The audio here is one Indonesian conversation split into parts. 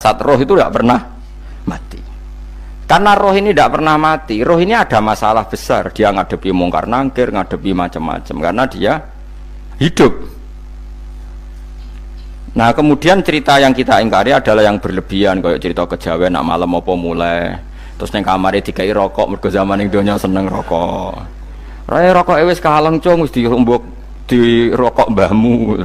Zat roh itu tidak pernah mati. Karena roh ini tidak pernah mati, roh ini ada masalah besar. Dia ngadepi mungkar nangkir, ngadepi macam-macam karena dia hidup. Nah kemudian cerita yang kita ingkari adalah yang berlebihan, kayak cerita kejawen nak malam apa mulai terus neng kamare dikai rokok, mergo zaman ning donya seneng rokok. Raya rokok wis kaleng cung wis dirumbuk di rokok mbahmu.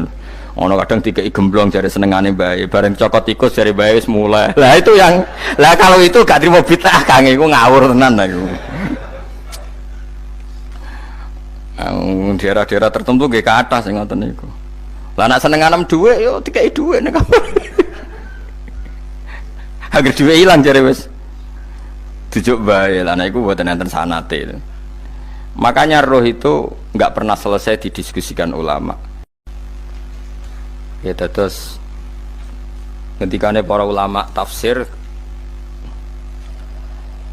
Ono kadang dikai gemblong jare senengane bae, bareng cokot tikus jare bae wis mulai. Lah itu yang lah kalau itu gak trimo bid'ah Kang, iku ngawur tenan lah iku. Daerah-daerah tertentu nggih ke atas sing ngoten niku. Lah nak seneng anem dhuwit yo dikai dhuwit nek kamar. Agar dhuwit ilang jare wis dijuk bae. Lah niku mboten enten sanate. Makanya roh itu enggak pernah selesai didiskusikan ulama. Ya terus ngendikane para ulama tafsir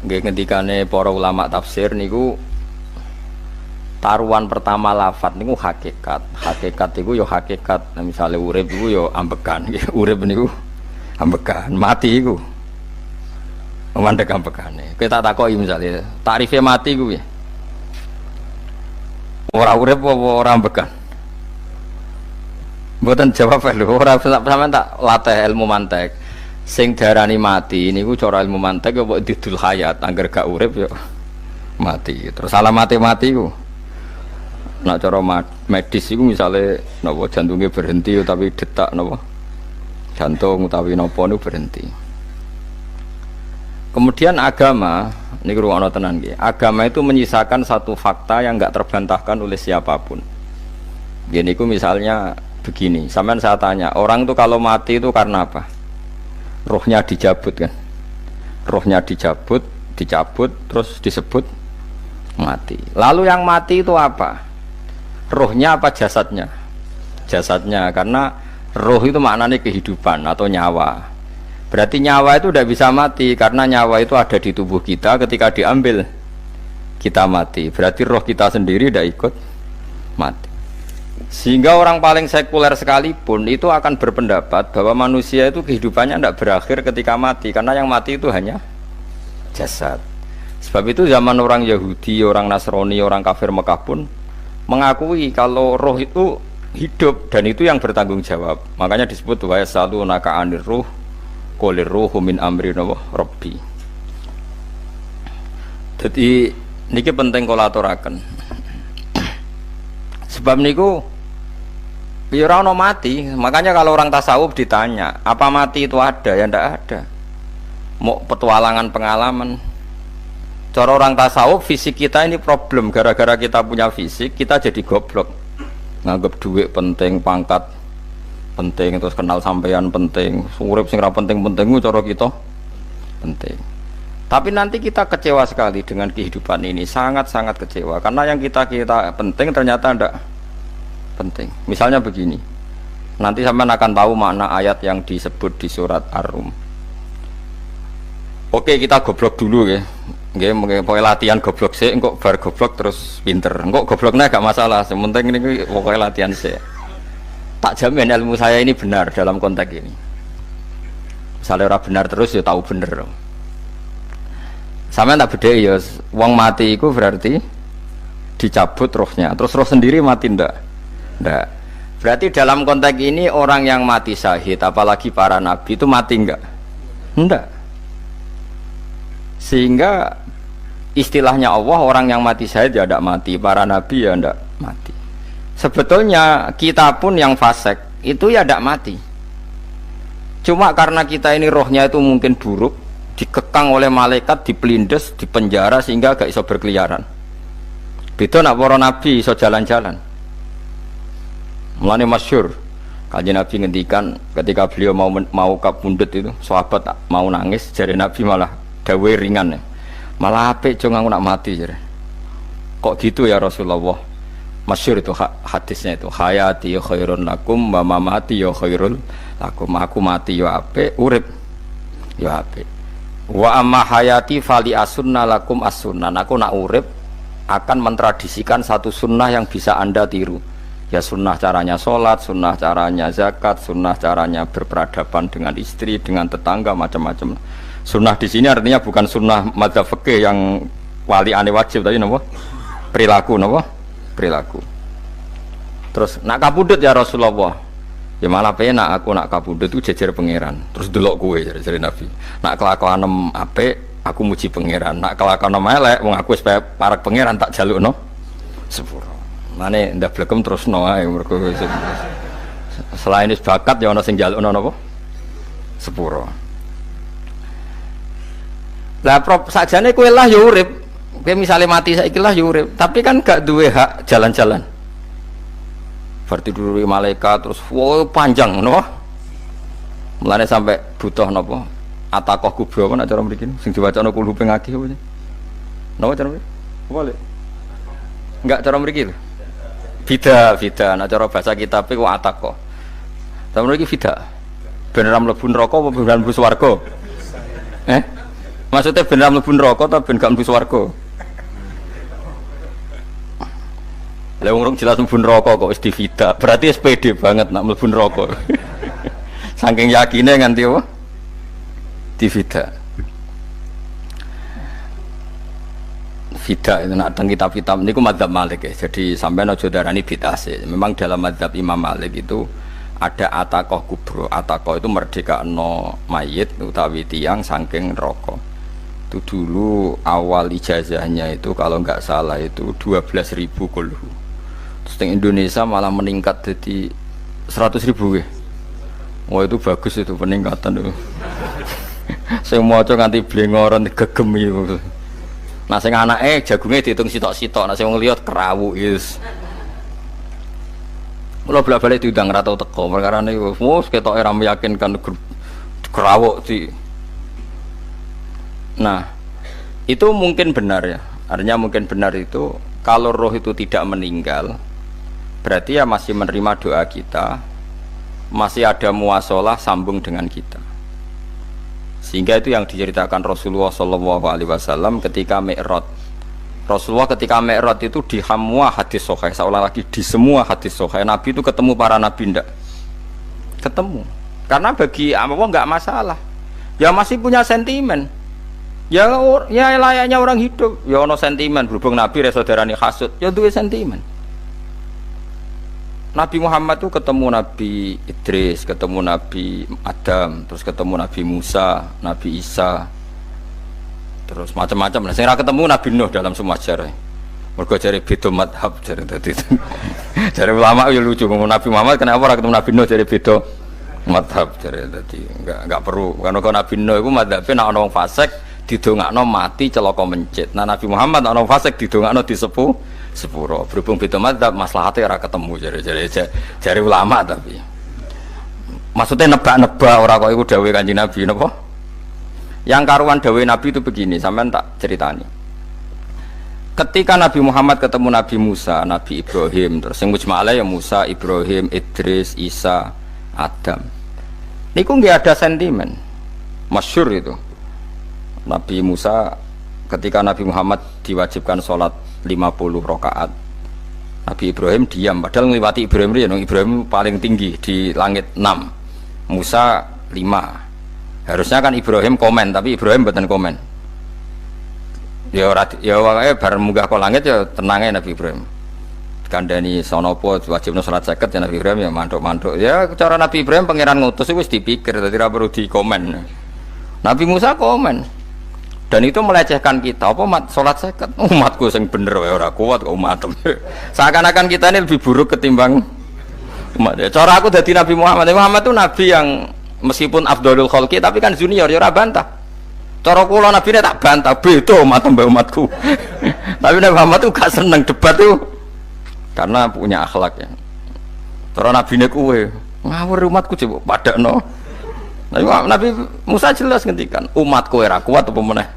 nggih ngendikane para ulama tafsir niku taruhan pertama lafat niku hakikat. Hakikat niku yo hakikat. Nah, misalnya urip niku yo ambekan. Urip niku ambekan, mati niku mandek ambekane. Kita takoki misalnya takrifnya mati ku piye? Ora urip apa ora ambekan? Mboten jawab lho, ora sampean tak latih ilmu mantek. Sing darani mati niku cara ilmu mantek kok didul hayat, angger gak urip yo mati. Terus alamate mati ku nak cara medis iku misale napa jantungnya berhenti tapi detak napa jantung utawi napa niku berhenti. Kemudian agama niku ruwono tenan nggih. Agama itu menyisakan satu fakta yang enggak terbantahkan oleh siapapun. Gini ku misalnya begini, sampean saya tanya, orang itu kalau mati itu karena apa? Rohnya dicabut kan? Rohnya dicabut, terus disebut mati. Lalu yang mati itu apa? Rohnya apa jasadnya? Jasadnya, karena roh itu maknanya kehidupan atau nyawa. Berarti nyawa itu tidak bisa mati karena nyawa itu ada di tubuh kita, ketika diambil kita mati. Berarti roh kita sendiri tidak ikut mati. Sehingga orang paling sekuler sekalipun itu akan berpendapat bahwa manusia itu kehidupannya tidak berakhir ketika mati, karena yang mati itu hanya jasad. Sebab itu zaman orang Yahudi, orang Nasrani, orang kafir Mekah pun mengakui kalau roh itu hidup dan itu yang bertanggung jawab. Makanya disebut wa yasalunaka 'anir ruh qul ruhu min amri rabbi. Jadi niki penting kula aturaken. Sebab niku ya ora ono mati. Makanya kalau orang tasawuf ditanya, apa mati itu ada? Ya ndak ada. Mau petualangan pengalaman. Cara orang tasawuf fisik kita ini problem, gara-gara kita punya fisik kita jadi goblok. Nganggep duit penting, pangkat penting, terus kenal sampean penting, urip sing ra penting-penting cara kita penting. Tapi nanti kita kecewa sekali dengan kehidupan ini, sangat-sangat kecewa karena yang kita penting ternyata ndak penting. Misalnya begini, nanti sampean akan tahu makna ayat yang disebut di surat Ar-Rum. Oke, kita goblok dulu ya. Nggih, mengke latihan goblok sik, engko bar goblok terus pinter. Engko gobloknya gak masalah, sementing ini pokoknya latihan sik. Tak jamin ilmu saya ini benar dalam konteks ini. Misalnya orang benar terus ya tahu bener. Sampeyan tak bedheki ya, wong mati itu berarti dicabut rohnya, terus roh sendiri mati ndak? Ndak. Berarti dalam konteks ini orang yang mati syahid, apalagi para nabi itu mati enggak? Ndak. Sehingga istilahnya Allah, orang yang mati syahid ya tidak mati, para nabi ya tidak mati. Sebetulnya kita pun yang fasik itu ya tidak mati. Cuma karena kita ini rohnya itu mungkin buruk, dikekang oleh malaikat, dipelindes, dipenjara sehingga gak iso berkeliaran. Beda nak para nabi iso jalan-jalan. Mulane masyhur Kanjeng Nabi ngendikan ketika beliau mau kapundhut itu, sahabat mau nangis, jare Nabi malah dawe ringan ya. Malah apik jong aku nak mati jare. Kok gitu ya Rasulullah? Masyhur itu hadisnya itu, hayati ya khairun lakum wa mamati ya khairul lakum. Aku mati ya apik, urip ya apik. Wa amma hayati fali asunna lakum as-sunnah. Aku nak urip akan mentradisikan satu sunnah yang bisa Anda tiru. Ya sunnah caranya sholat, sunnah caranya zakat, sunnah caranya berperadaban dengan istri, dengan tetangga, macam-macam. Sunnah di sini artinya bukan sunnah madzhab fikih yang wali ane wajib tadi, napa? Perilaku, napa? Perilaku. Terus nak kabudut ya Rasulullah. Ya malah penak aku nak kabudut itu jejer pangeran. Terus delok kowe jare Nabi. Nak kelakuan apik aku muji pangeran. Nak kelakuan elek wong aku wis parek pangeran tak jalukno sepuro. Mane ndak blekem terusno ae mergo selain wis bakat ya ana sing njalukno napa? Sepuro. Lah sajane kowe lah ya urip. Kowe misale mati saiki lah ya urip, tapi kan gak duwe hak jalan-jalan. Berarti dulu malaikat terus wow panjang napa? Mulane sampai butuh napa? Atakoh kubro apa nak cara mriki sing diwacana kula ping akeh apa? Napa cara mriki? Boleh. Enggak cara mriki lho. Fida, nak cara bahasa kitab iku atakoh. Sampe iki fida. Ben ora mlebu neraka apa ben mlebu swarga? Maksudnya ben ora mlebu neraka ta ben gak mlebu swarga? Lah wong jelas mlebu neraka kok wis divida. Berarti SPD banget nak mlebu neraka. Saking yakine nganti apa? Divida. Fida itu nak teng kitab-kitab niku madzhab Malik ya. Jadi sampean aja darani bid'ah sih. Memang dalam madzhab Imam Malik itu ada atakoh kubro. Atakoh itu merdekakno mayit utawi tiyang saking neraka. Itu dulu awal ijazahnya itu kalau nggak salah itu 12.000 kulhu. Terus di Indonesia malah meningkat jadi 100.000 ya. Wah itu bagus itu peningkatan itu. Saya mau coba nganti blengoran gegem itu. Nah sing anake jagungnya dihitung sitok-sitok, nah sing wong liya kerawu is. Mula bolak-balik diundang ra tau teko, perkara niku wis ketoke ra meyakinkan kerawuk di. Nah, itu mungkin benar ya. Artinya mungkin benar itu kalau roh itu tidak meninggal, berarti ya masih menerima doa kita, masih ada muasalah sambung dengan kita. Sehingga itu yang diceritakan Rasulullah SAW ketika Mi'raj. Rasulullah ketika Mi'raj itu di semua hadis sahih, seolah lagi di semua hadis sahih Nabi itu ketemu para nabi ndak? Ketemu. Karena bagi Allah nggak masalah. Ya masih punya sentimen. Ya layaknya orang hidup. Ya ono sentimen berhubung Nabi saudarane hasud, ya duwe sentimen. Nabi Muhammad itu ketemu Nabi Idris, ketemu Nabi Adam, terus ketemu Nabi Musa, Nabi Isa, terus macam-macam. Nah, saya ketemu Nabi Nuh dalam semua sejarah. Mergo jare beda madhab jare tadi. Jare ulama ya lucu ngomong Nabi Muhammad kenapa ora ketemu Nabi Nuh jare beda madhab jare tadi. Enggak perlu. Karena kalau Nabi Nuh iku madhabe nek ana wong fasik didongakno mati celaka mencit. Nah Nabi Muhammad ana wong fasik didongakno disepuh sepuro. Berhubung beda madzhab maslahatnya ora ketemu jare ulama tapi maksudnya nebak-nebak ora kok iku dawuhe Kanjeng Nabi napa? Yang karuan dawuhe Nabi itu begini, sampean tak ceritani. Ketika Nabi Muhammad ketemu Nabi Musa, Nabi Ibrahim, terus sing mujma'ala ya Musa, Ibrahim, Idris, Isa, Adam. Niku nggih ada sentimen. Masyhur itu. Nabi Musa ketika Nabi Muhammad diwajibkan sholat 50 rakaat, Nabi Ibrahim diam, padahal ngliwati Ibrahim ya, Ibrahim paling tinggi di langit 6, Musa 5. Harusnya kan Ibrahim komen, tapi Ibrahim mboten komen. Ya wae bar munggah ke langit ya tenange Nabi Ibrahim. Kandhani sanapa wajibna salat 50 ya Nabi Ibrahim ya mantuk-mantuk. Ya cara Nabi Ibrahim pangeran ngutus wis dipikir dadi ora perlu dikomen. Nabi Musa komen. Dan itu melecehkan kita, apa sholat seket umatku yang bener ora kuat kok umat. Seakan-akan kita ini lebih buruk ketimbang umat. Cara aku dari Nabi Muhammad itu nabi yang meskipun afdhalul khalqi tapi kan junior ya ora bantah. Cara kula nabi ini tak bantah, beda umat mbak umatku. Tapi Nabi Muhammad itu gak seneng debat itu karena punya akhlak ya. Cara nabi ini kuwe ngawur umatku coba padakno. Nabi Musa jelas ngendikan umatku ora kuat apa meneh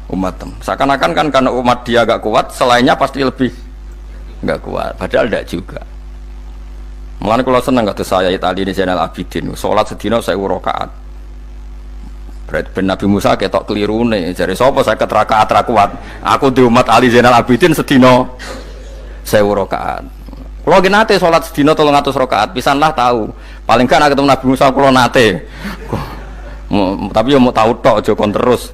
umatem. Seakan-akan kan karena umat dia agak kuat, selainnya pasti lebih enggak kuat. Padahal tidak juga. Mulane kula seneng kata saya tadi di channel Abidin, salat sedina 1000 rakaat. Berarti Nabi Musa ketok kelirune, jare sapa 50 rakaat ra kuat. Aku di umat Ali Zainal Abidin sedina 1000 rakaat. Kalau nate sholat sedina 300 rakaat, pisanlah tahu. Paling kan ketemu Nabi Musa kalau nate. Tapi ya mau tahu tok aja kon terus.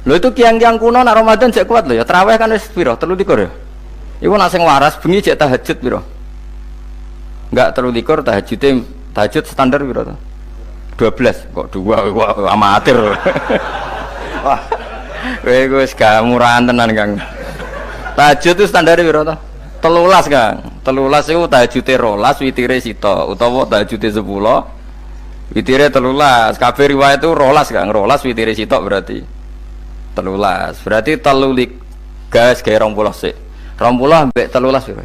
Lho itu kiang-kiang kuno nak Ramadan jek kuat lho ya. Tarawih kan wis piro? 23 ya. Iku nak sing waras bengi jek tahajud piro? Enggak 23 tahajud standar piro to? 12 kok 2 amatir. Wah. Kowe wis gak murahan tenan, Kang. Tahajud itu standar piro to? 13, Kang. 13 iku tahajude 12, witire sita utawa tahajude 10, witire 13. Kabeh riwayat itu 12, Kang. 12 witire sita berarti 13. Berarti 3 gas gawe 20 sik. 20 ambek 13 piro?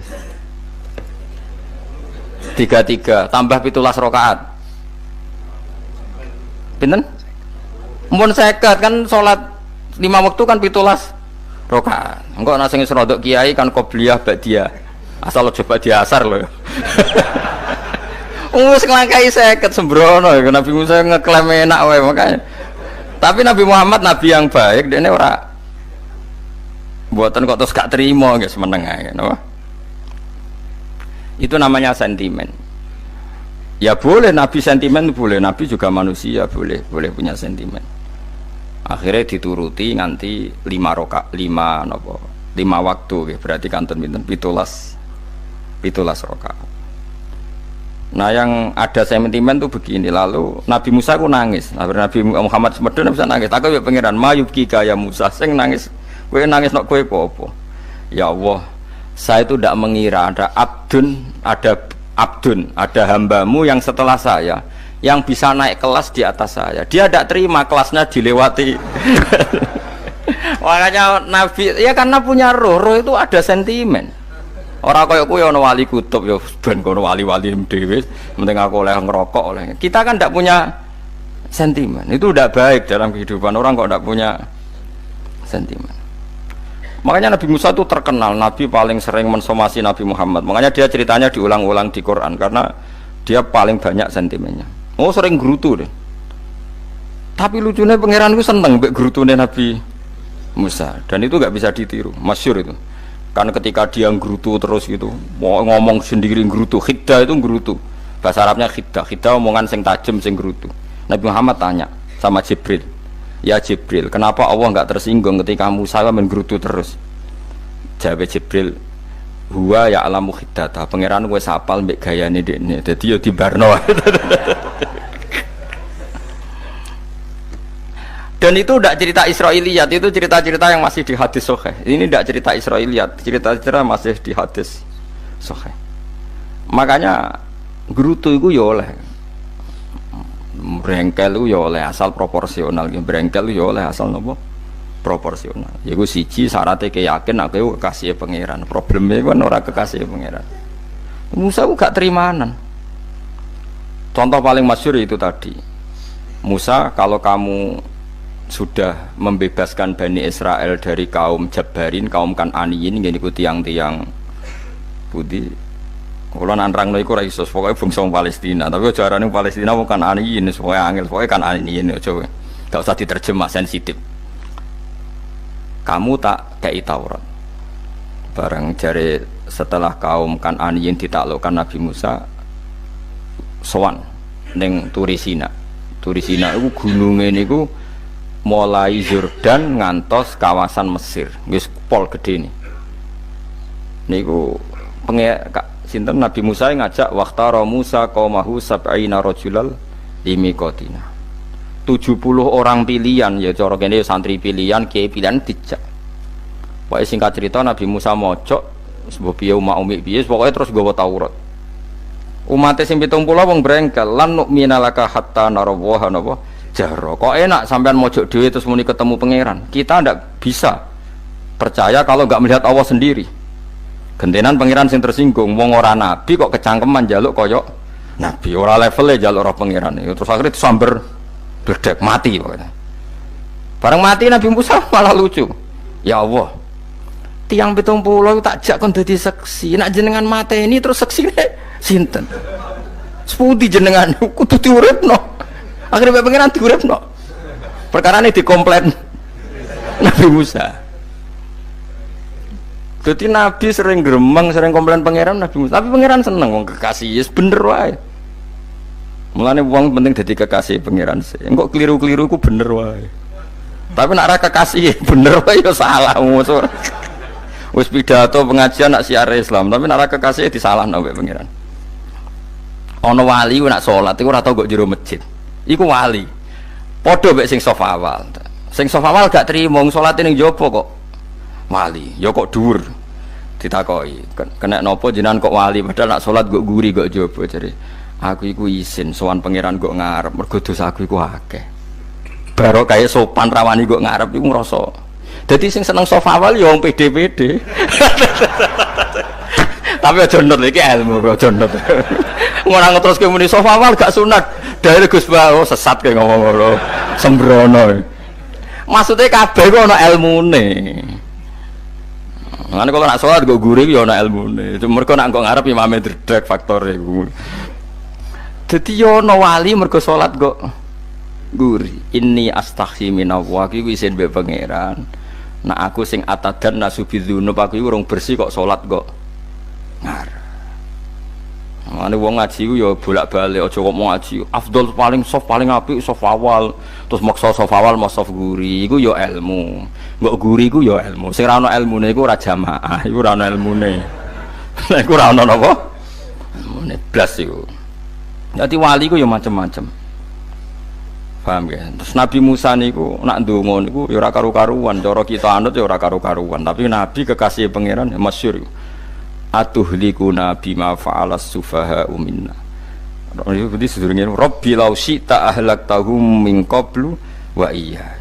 33 tambah 17 rakaat. Pinten? Mun 50 kan salat 5 waktu kan 17 rakaat. Engko ana sing rodok kiai kan qobliyah ba'diyah. Asal coba diasar lho. Wis nglangkai 50 sembrono ya Nabi Musa ngeklaim enak wae makanya. Tapi Nabi Muhammad nabi yang baik, dene ora mboten kok terus gak terima guys meneng ae napa. Itu namanya sentimen. Ya boleh Nabi sentimen boleh, Nabi juga manusia boleh punya sentimen. Akhirnya dituruti nganti 5 waktu berarti kantun pinten 17 rakaat. Nah yang ada sentimen tuh begini, lalu Nabi Musa ku nangis. Nabi Muhammad semedon bisa nangis. Aku ya pangeran mayubki kaya Musa sing nangis. Kowe nangis nok kowe apa? Ya Allah, saya itu tidak mengira ada ada hambamu yang setelah saya yang bisa naik kelas di atas saya. Dia tidak terima kelasnya dilewati. Makanya Nabi ya karena punya roh itu ada sentimen. Orang kaya kowe ana wali kutub ya ben kono wali-wali dhewe, penting aku oleh ngerokok oleh. Kita kan tidak punya sentimen. Itu tidak baik dalam kehidupan orang kok tidak punya sentimen. Makanya Nabi Musa itu terkenal Nabi paling sering mensomasi Nabi Muhammad. Makanya dia ceritanya diulang-ulang di Quran karena dia paling banyak sentimennya. Oh sering gerutu deh. Tapi lucunya pangeran itu seneng mbek gerutune Nabi Musa dan itu nggak bisa ditiru, masyhur itu. Karena ketika dia gerutu terus gitu, mau ngomong sendiri gerutu, khiddah itu gerutu. Bahasa Arabnya khiddah omongan sing tajem sing gerutu. Nabi Muhammad tanya sama Jibril, ya Jibril, kenapa Allah nggak tersinggung ketika Musa menggerutu terus? Jawab Jibril, huwa ya alamu khiddata, pangeran gue sapal mbek gayane dekne, dadi yo dibarno. Dan itu tidak cerita Israiliyat, itu cerita-cerita yang masih di hadis sahih. Ini tidak cerita Israiliyat, cerita-cerita masih di hadis sahih. Makanya gerutu itu ya oleh, brengkel itu ya oleh asal proporsional, brengkel itu ya oleh asal nopo proporsional. Yaiku siji syaratnya keyakin aku kekasih pangeran. Problemnya kan orang kekasih pangeran. Musa itu gak terimanan. Contoh paling masyhur itu tadi. Musa, kalau kamu sudah membebaskan Bani Israel dari kaum Jabbarin, kaum Kan'aniyin, ini ku tiang-tiang putih. Kalau nantrang iku ora iso, pokoke bangsa Palestina, tapi aja arane Palestina bukan Kan'aniyin, pokoke angel, pokoke Kan'aniyin aja. Enggak usah diterjemah sensitif. Kamu tak kei Taurat. Bareng jare setelah kaum Kan'aniyin ditaklukkan Nabi Musa sowan ning Turisina. Turisina iku gununge niku mulai Yordan ngantos kawasan Mesir, wis pol gede nih. Niku sinten Nabi Musa ngajak waqtara Musa qaumahu sab'ina rajulal limiqatina. 70 orang pilihan ya cara kene santri pilihan, kiai pilihan dijak. Pokoke singkat cerita Nabi Musa mojok sebab piye umat piye pokoke terus gawa Taurat. Umat sing 70 wong brengkel lan nu'mina laka hatta narawaha napa jaro. Kok enak sampean mojok dhewe terus muni ketemu pangeran. Kita ndak bisa percaya kalau nggak melihat Allah sendiri. Gentenan pangeran sing tersinggung, wong ora nabi kok kecangkeman njaluk koyok nabi, ora levelnya njaluk roh pangeran. Terus akhirnya disamber bledek mati pokoknya. Bareng mati Nabi Musa malah lucu. Ya Allah, tiang 70 tak jak kon dadi saksi. Nak jenengan mateni terus saksine sinten? Sepundi jenengan kudu diuripno. Akhirnya pengiran diuripno. Perkara ini dikomplain Nabi Musa. Jadi Nabi sering gremeng, sering komplain pangeran Nabi Musa. Tapi pangeran seneng wong kekasih, yes bener wae. Mulane wong penting dadi kekasih pangeran sih. Engko keliru-keliru ku bener wae. Tapi nek ora kekasih bener wae ya salah musuh. Wis pidato pengajian nak siar Islam, tapi nek ora kekasih disalahno mbek pangeran. Ana wali ku nak salat iku ora tau kok jero masjid. Iku wali. Padha mbek sing saf awal. Sing saf awal gak trimo salate ning jaba kok wali. Ya kok dhuwur. Ditakoki, kena napa jenengan kok wali padahal nak salat kok guri kok jaba jare. Aku iku isin sowan pangeran kok ngarep mergo dosaku iku akeh. Baro kaya sopan rawani kok ngarep iku ngrasa. Dadi sing seneng saf awal ya wong pede-pede. Tapi aja nut iki ilmu kok aja nut. Ora ngeteruske muni saf awal gak sunat. Daire Gus Bawo sesat kaya ngomong ngono. Sembrono. Maksudnya kabeh kok ana ilmune. Ngene kok nak salat kok guri ya ana ilmune. Mergo nak kok ngarep imame dredeg faktore iku. Dadi yo ana wali mergo salat kok guri. Inni astaghfi minallah iki isin mbek pangeran. Nak aku sing atadan nasubidzunub aku iku urung bersih kok salat kok ngarep. Mane wong ngaji ku ya bolak-balik aja kok mau ngaji. Afdol paling soft paling apik soft awal. Terus maksa soft awal mau soft guri iku ya ilmu. Mbok guri ku ya ilmu. Sing ora ana ilmune iku ora jamaah, iku ora ana ilmune. Lha iku ora ana napa? Ilmune blas iku. Dadi wali ku ya macam-macam. Paham ya? Terus Nabi Musa niku nak ndonga niku ya ora karu-karuan, cara kita anut ya ora karu-karuan, tapi Nabi kekasih pangeran ya masyhur. Atuhlikuna bima fa'alas sufaha minna. Itu berarti sedurunge Rabbi law syi'ta ahlaktahum min qablu wa iya.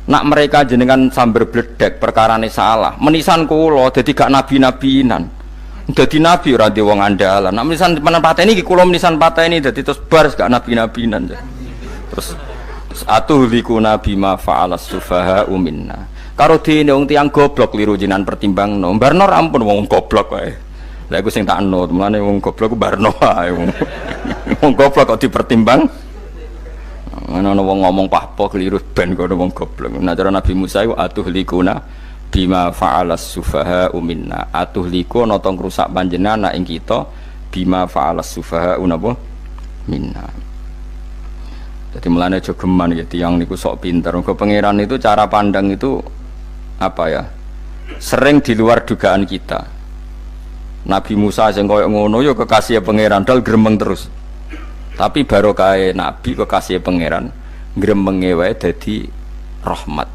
Nak mereka jenengan sambar bledek perkarane salah, menisan kula dadi gak nabi-nabinan. Dadi nabi ora di wong andalan. Nak menisan pateni iki kula menisan pateni dadi terus bar gak nabi-nabinan. Terus atuhlikuna bima fa'alas sufaha minna. Karo dene wong tiyang goblok liru jinan pertimbangno. Barno ampun wong goblok wae. Lah iku sing tak anut, mulane wong goblok ku barno wae. Wong goblok kok dipertimbang. Ana wong ngomong pahpo keliru ben kok wong goblok. Nah cara Nabi Musa iku atuhlikuna bima fa'alas sufaha minna. Atuhliku ana tong rusak panjenengan ing kita bima fa'alas sufaha napa minna. Jadi mulane aja geman ya tiyang niku sok pinter. Mergo pangeran itu cara pandang itu apa ya? Sering di luar dugaan kita. Nabi Musa sing koyo ngono ya kekasih pangeran dal gremeng terus. Tapi barokah nabi kekasih pangeran gremenge wae dadi rahmat.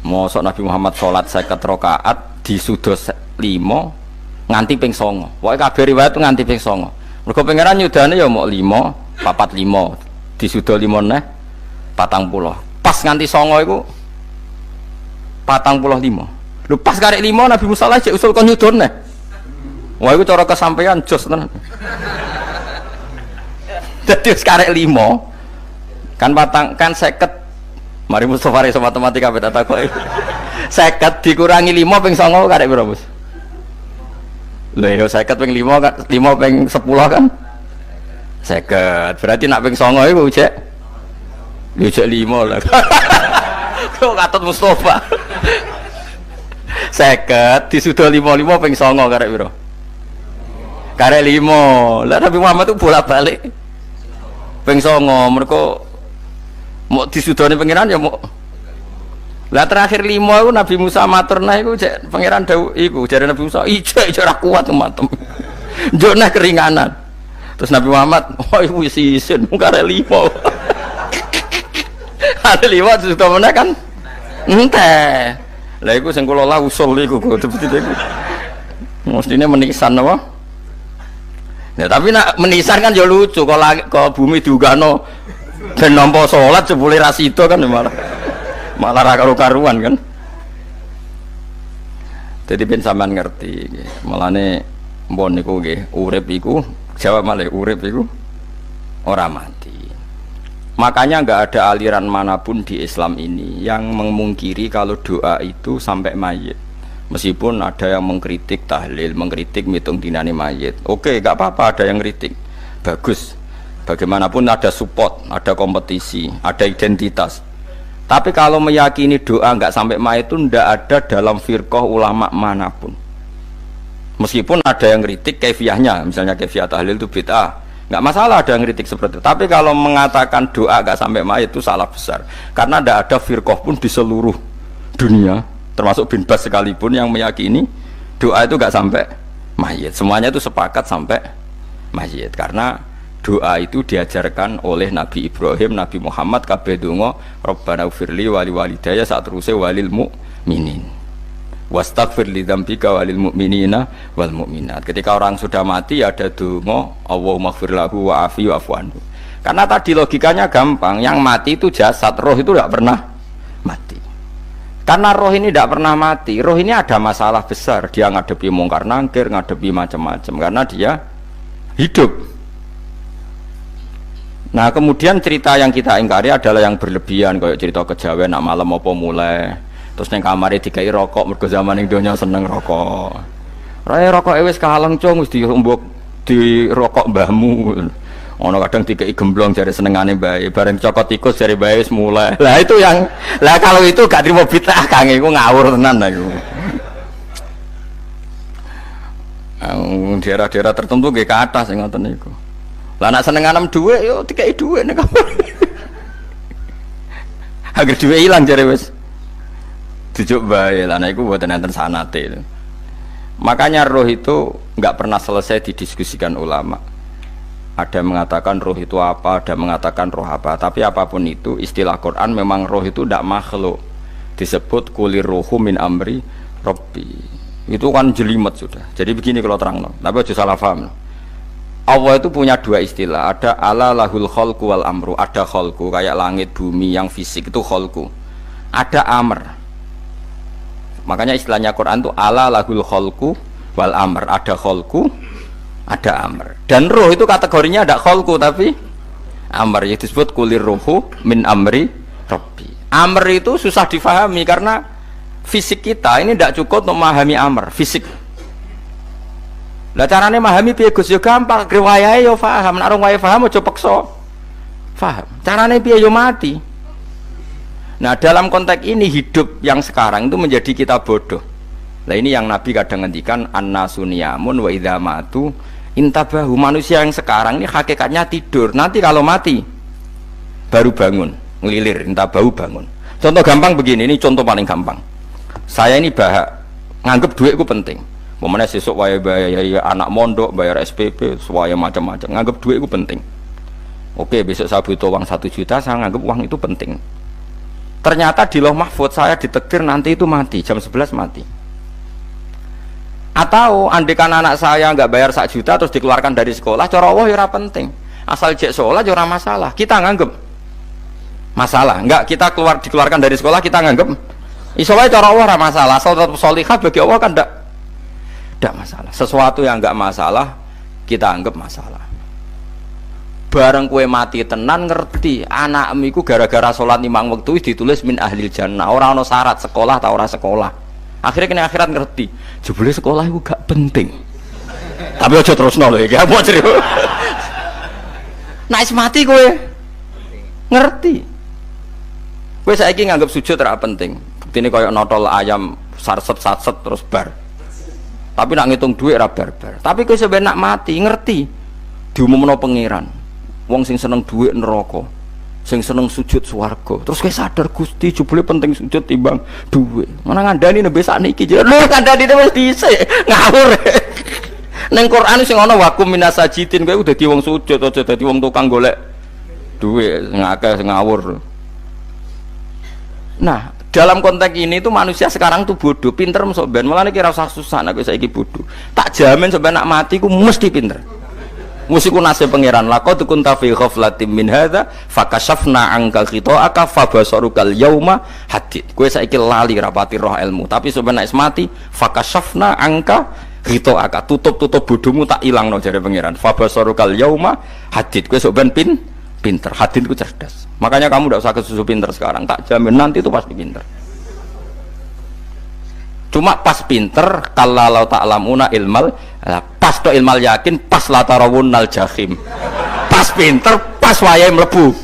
Mosok Nabi Muhammad salat 50 rakaat disuda 5 nganti ping 9. Pokoke kabeh riwayat nganti ping 9. Mergo pangeran nyudane ya mok 5, 45 disuda 5 neh 40. Pas nganti 9 iku 45. Lho pas karek 5 Nabi Musa cek usul kon nyudone. Wah iku cara kesampaian jos tenan. Dadi wis karek 5 kan kan 50. Mari Mustofa iso matematika beda takoki. 50 dikurangi 5 ping 9 karek piro, Bos? Lho ya 50 ping 5 kan 5 ping 10 kan 50. Berarti nak ping 9 iku cek. Yo cek 5 lah. Kok katut Mustofa. 50 disuda 55 ping 9 karek piro? Karek 5. Lah Nabi Muhammad itu bolak-balik. Ping 9 mergo mau disudane pangeran ya mau. Lah terakhir 5 iku Nabi Musa matur nah iku cek pangeran dawuh iku jare Nabi Musa ijek ora kuat matem. Njuk nah keringanan. Terus Nabi Muhammad, oh iku wis isin karek 5. Ada 5 disuda meneh kan enteh. Lah iku sing kula lah usul iku betul-betul iku. Mestine menisan apa? Ya tapi nak menisan kan ya lucu kalau bumi diugano ben nampa salat jebule ra sida kan malah ra karo-karuan kan. Jadi ben sampean ngerti nggih. Mulane mbon niku nggih urip iku jawab malih urip iku ora mati. Makanya enggak ada aliran manapun di Islam ini yang memungkiri kalau doa itu sampai mayit. Meskipun ada yang mengkritik tahlil, mengkritik mitung dinani mayit. Oke, enggak apa-apa ada yang kritik. Bagus. Bagaimanapun ada support, ada kompetisi, ada identitas. Tapi kalau meyakini doa nggak sampai mayit itu ndak ada dalam firqah ulama manapun. Meskipun ada yang kritik kaifiahnya, misalnya kaifiah tahlil itu bid'ah, nggak masalah ada yang kritik seperti itu. Tapi kalau mengatakan doa nggak sampai mayit itu salah besar, karena ndak ada firqah pun di seluruh dunia, termasuk bin Bas sekalipun yang meyakini doa itu nggak sampai mayit. Semuanya itu sepakat sampai mayit, karena doa itu diajarkan oleh Nabi Ibrahim, Nabi Muhammad, kabeh donga Rabbana ufirli wali walidayya saat terusé walil mu'minin wastaghfir li dzambika walil mu'minina wal mu'minat. Ketika orang sudah mati ada donga Allahumma ighfir lahu wa afi wa'fu anhu. Karena tadi logikanya gampang, yang mati itu jasad, roh itu tidak pernah mati. Karena roh ini tidak pernah mati, roh ini ada masalah besar, dia ngadepi mungkar nangkir, ngadepi macam-macam karena dia hidup. Nah kemudian cerita yang kita ingkari adalah yang berlebihan, kayak cerita kejawen nak malam apa mulai terus neng kamar dikai rokok, mergo zaman ning donya seneng rokok. Raya rokok wis kaleng cung wis diumbuk di rokok mbahmu. Ono kadang dikai gemblong jare senengane bae, bareng cokot tikus jare bae wis mulai. Lah itu yang lah kalau itu gak trimo bid'ah Kang, iku ngawur tenan lah iku. Daerah-daerah tertentu nggih ke atas sing ngoten niku. Lah nak seneng anem dhuwit yo dikai dhuwit nek kamar. Agar dhuwit ilang jare wis dijuk bae. Lah nek iku mboten enten sanate. Makanya roh itu enggak pernah selesai didiskusikan ulama. Ada mengatakan roh itu apa, ada mengatakan roh apa. Tapi apapun itu istilah Quran memang roh itu tidak makhluk. Disebut kulir ruhu min amri rabbi. Itu kan jelimet sudah. Jadi begini kalau terang, tapi aja salah paham. Allah itu punya dua istilah, ada ala lahul khalqu wal amru, ada khalqu kayak langit bumi yang fisik itu khalqu, ada amr. Makanya istilahnya Quran itu ala lahul khalqu wal amr, ada khalqu, ada amr. Dan roh itu kategorinya ada khalqu tapi amr, yang disebut kulir ruhu min amri rabbi. Amr itu susah difahami karena fisik kita ini tidak cukup untuk memahami amr, fisik. Lah carane memahami piye Gus? Ya gampang, riwayahe yo paham, nek ora paham aja peksa paham. Carane piye yo mati. Nah, dalam konteks ini hidup yang sekarang itu menjadi kita bodoh. Nah, ini yang Nabi kadang ngendikan annasuniyamun wa idza matu intabahu. Manusia yang sekarang ini hakikatnya tidur. Nanti kalau mati baru bangun, ngelilir, intabahu bangun. Contoh gampang begini, ini contoh paling gampang. Saya ini nganggep duitku penting. Momennya sesuk bayar anak mondok, bayar SPP, semuanya macam-macam. Nganggep duit itu penting. Oke, besok saya butuh uang 1 juta, saya nganggep uang itu penting. Ternyata di Lauh Mahfudz saya ditakdir nanti itu mati, jam 11 mati. Atau andekan anak saya nggak bayar 1 juta terus dikeluarkan dari sekolah, cara Allah ya ora penting. Asal jek sekolah ya ora masalah. Kita nganggep masalah. Enggak, kita dikeluarkan dari sekolah kita nganggep iso wae cara Allah ora masalah. Asal tetap sholihah bagi Allah kan tidak masalah. Sesuatu yang enggak masalah kita anggap masalah. Bareng kue mati tenan ngerti anakmu iku gara-gara sholat 5 waktu ditulis min ahlil jannah. Ora ana syarat sekolah ta ora sekolah. Akhirnya kena akhirat ngerti jebule sekolah itu gak penting. Tapi aja terusno lho iki apa cerita. Nek mati kowe ngerti. Kowe saiki nganggap sujud ora penting. Buktine koyo notol ayam sarset-sarset terus bar. Tapi nak ngitung duit ra barbar. Tapi kowe sampe nak mati ngerti diumumno pangeran. Wong sing seneng duit neraka, sing seneng sujud swarga. Terus kowe sadar Gusti jebule penting sujud timbang duit. Mana ngandani nembe sakniki jare lho ngandani wis dhisik ngawur. Ning Quran sing ana wakum minasajidin kowe udah dadi wong sujud aja dadi wong tukang golek duit ngakeh ngawur. Nah, dalam konteks ini tuh manusia sekarang tuh bodoh, pinter masuk ben. Malah nek ora usah susah nek saiki bodoh. Tak jamin sampai nak mati ku mesti pinter. Musiku nasib pangeran laqad kunta fi ghaflatin min hadza fakashafna anka khita'aka fabasarukal yauma hadid. Kowe saiki lali rapati roh ilmu, tapi sampai nek mati fakashafna anka khita'aka, tutup bodohmu tak ilangno jare pangeran. Fabasarukal yauma hadid. Kowe sok ben pinter, hadid ku cerdas. Makanya kamu tidak usah kesusu pinter sekarang, tak jamin nanti itu pasti pinter. Cuma pas pinter kalau ta'lamuna ilmal, pas to ilmal yakin, pas la tarawunnal jahim. Pas pinter, pas wayahe mlebu